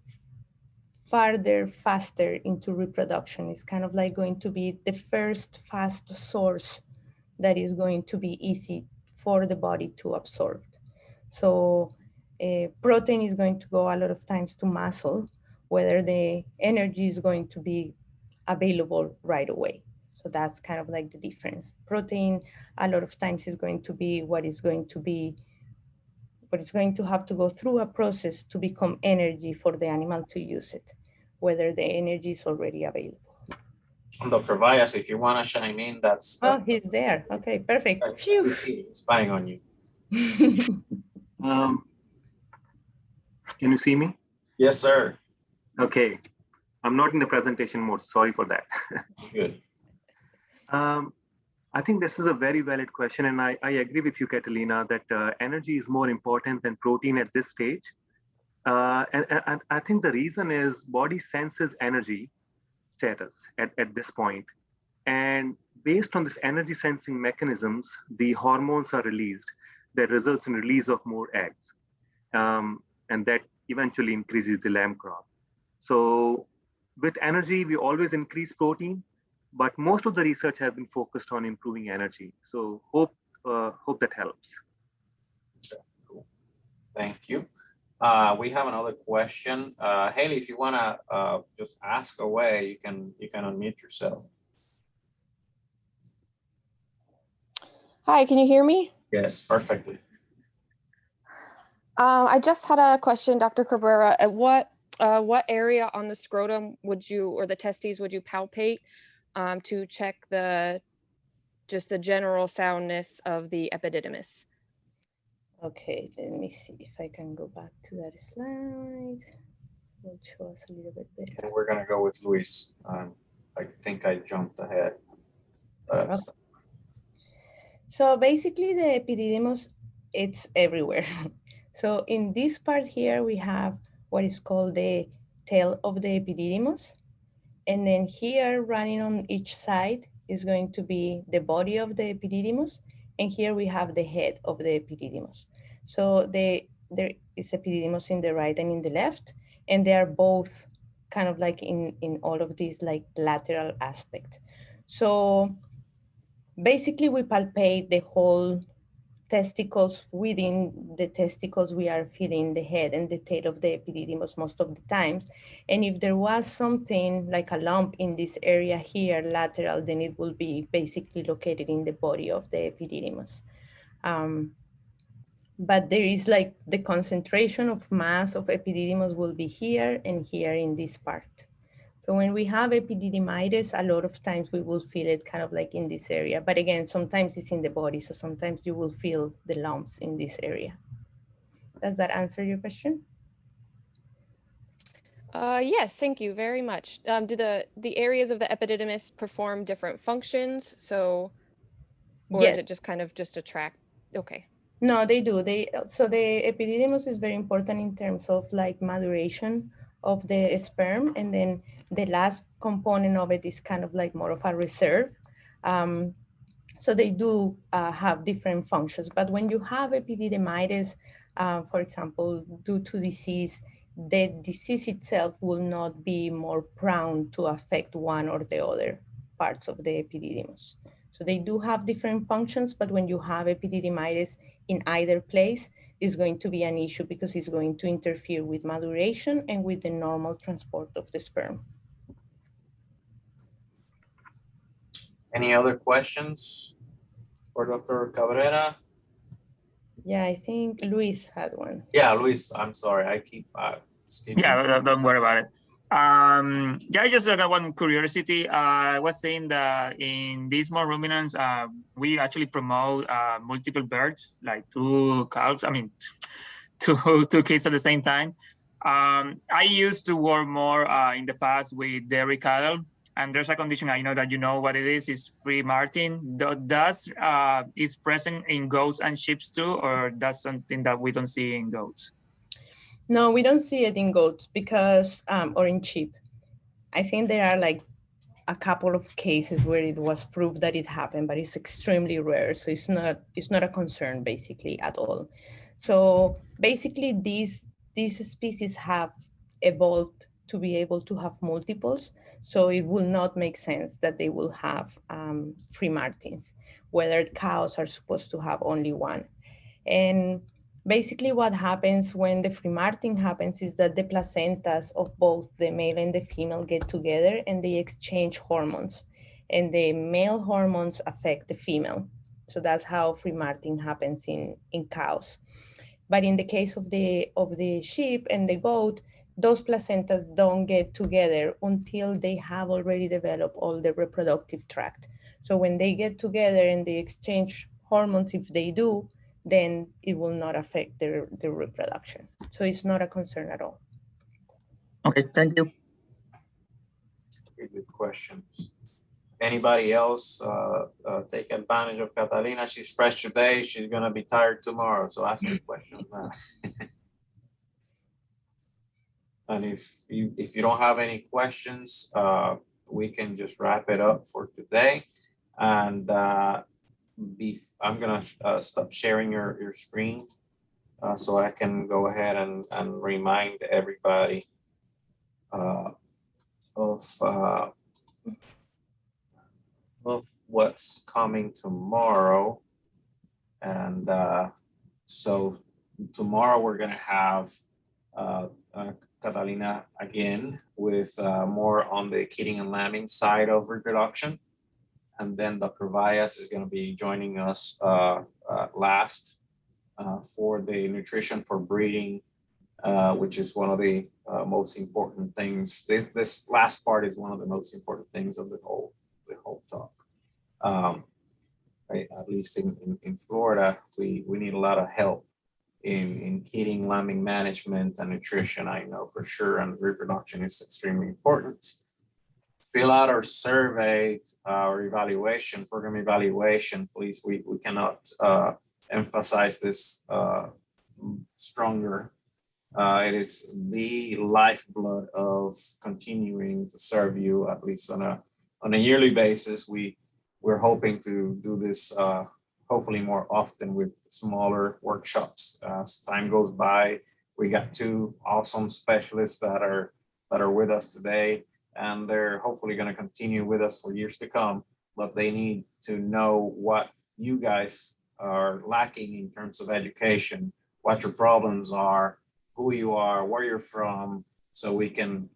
farther, faster into reproduction. It's kind of like going to be the first fast source that is going to be easy for the body to absorb. So protein is going to go a lot of times to muscle, whether the energy is going to be available right away. So that's kind of like the difference. Protein a lot of times is going to be what is going to have to go through a process to become energy for the animal to use it, whether the energy is already available. Dr. Vallas, if you want to chime in, that's Oh, he's there. Okay, perfect. Phew. He's spying on you. Can you see me? Yes, sir. Okay. I'm not in the presentation mode. Sorry for that. Good. I think this is a very valid question. And I agree with you, Catalina, that energy is more important than protein at this stage. And I think the reason is body senses energy status at this point. And based on this energy sensing mechanisms, the hormones are released that results in release of more eggs. And that eventually increases the lamb crop. So with energy, we always increase protein, but most of the research has been focused on improving energy. So hope that helps. Okay, cool. Thank you. We have another question. Haley, if you wanna just ask away, you can unmute yourself. Hi, can you hear me? Yes, perfectly. I just had a question, Dr. Cabrera. At what area on the scrotum would you, or the testes, would you palpate to check just the general soundness of the epididymis? Okay, let me see if I can go back to that slide. Will show us a little bit better. And we're gonna go with Luis. I think I jumped ahead. Okay. So basically the epididymis, it's everywhere. So in this part here, we have what is called the tail of the epididymis. And then here running on each side is going to be the body of the epididymis. And here we have the head of the epididymis. So there is epididymis in the right and in the left, and they are both kind of like in all of these like lateral aspects. So basically we palpate the whole testicles. Within the testicles, we are feeling the head and the tail of the epididymis most of the times. And if there was something like a lump in this area here, lateral, then it will be basically located in the body of the epididymis. But there is like the concentration of mass of epididymis will be here and here in this part. So when we have epididymitis, a lot of times we will feel it kind of like in this area. But again, sometimes it's in the body. So sometimes you will feel the lumps in this area. Does that answer your question? Yes, thank you very much. Do the areas of the epididymis perform different functions? So, or Yes. is it just kind of just a track? Okay. No, they do. So the epididymis is very important in terms of like maturation of the sperm. And then the last component of it is kind of like more of a reserve. So they do have different functions. But when you have epididymitis, for example, due to disease, the disease itself will not be more prone to affect one or the other parts of the epididymis. So they do have different functions, but when you have epididymitis in either place, is going to be an issue because it's going to interfere with maturation and with the normal transport of the sperm. Any other questions for Dr. Cabrera? Yeah, I think Luis had one. Yeah, Luis, I'm sorry. I keep skipping. Yeah, don't worry about it. Yeah, I just got one curiosity. I was saying that in these small ruminants, we actually promote multiple birds, like two calves. I mean, two kids at the same time. I used to work more in the past with dairy cattle, and there's a condition I know that you know what it is free martin. Does is present in goats and sheep too, or that's something that we don't see in goats? No, we don't see it in goats because, or in sheep. I think there are like a couple of cases where it was proved that it happened, but it's extremely rare. So it's not a concern basically at all. So basically these species have evolved to be able to have multiples. So it will not make sense that they will have free martins, whether cows are supposed to have only one. And basically what happens when the free martin happens is that the placentas of both the male and the female get together and they exchange hormones. And the male hormones affect the female. So that's how free martin happens in cows. But in the case of the sheep and the goat, those placentas don't get together until they have already developed all the reproductive tract. So when they get together and they exchange hormones, if they do, then it will not affect their reproduction. So it's not a concern at all. Okay, thank you. Very good questions. Anybody else take advantage of Catalina? She's fresh today. She's gonna be tired tomorrow. So ask her questions now. And if you don't have any questions, we can just wrap it up for today. And I'm gonna stop sharing your screen so I can go ahead and remind everybody of what's coming tomorrow. And so tomorrow we're gonna have Catalina again with more on the kidding and lambing side of reproduction. And then Dr. Vallas is going to be joining us last for the nutrition for breeding, which is one of the most important things. This last part is one of the most important things of the whole talk. Right? At least in Florida, we need a lot of help in kidding, lambing management and nutrition. I know for sure, and reproduction is extremely important. Fill out our survey, our evaluation, program evaluation, please. We cannot emphasize this stronger. It is the lifeblood of continuing to serve you, at least on a yearly basis. We're hoping to do this hopefully more often with smaller workshops. As time goes by, we got two awesome specialists that are with us today. And they're hopefully going to continue with us for years to come, but they need to know what you guys are lacking in terms of education, what your problems are, who you are, where you're from, so we can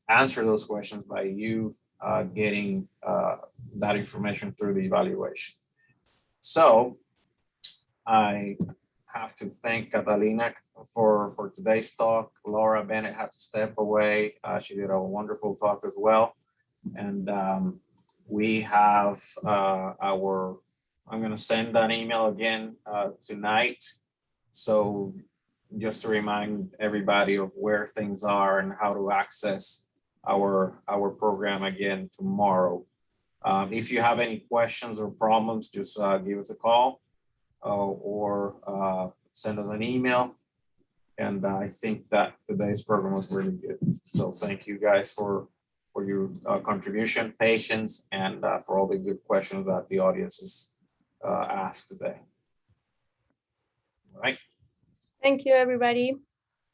answer those questions by you getting that information through the evaluation. So I have to thank Catalina for today's talk. Laura Bennett had to step away. She did a wonderful talk as well. And we have I'm gonna send an email again tonight. So just to remind everybody of where things are and how to access our program again tomorrow. If you have any questions or problems, just give us a call or send us an email. And I think that today's program was really good. So thank you guys for your contribution, patience, and for all the good questions that the audience has asked today. All right. Thank you, everybody.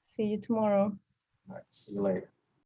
See you tomorrow. All right. See you later.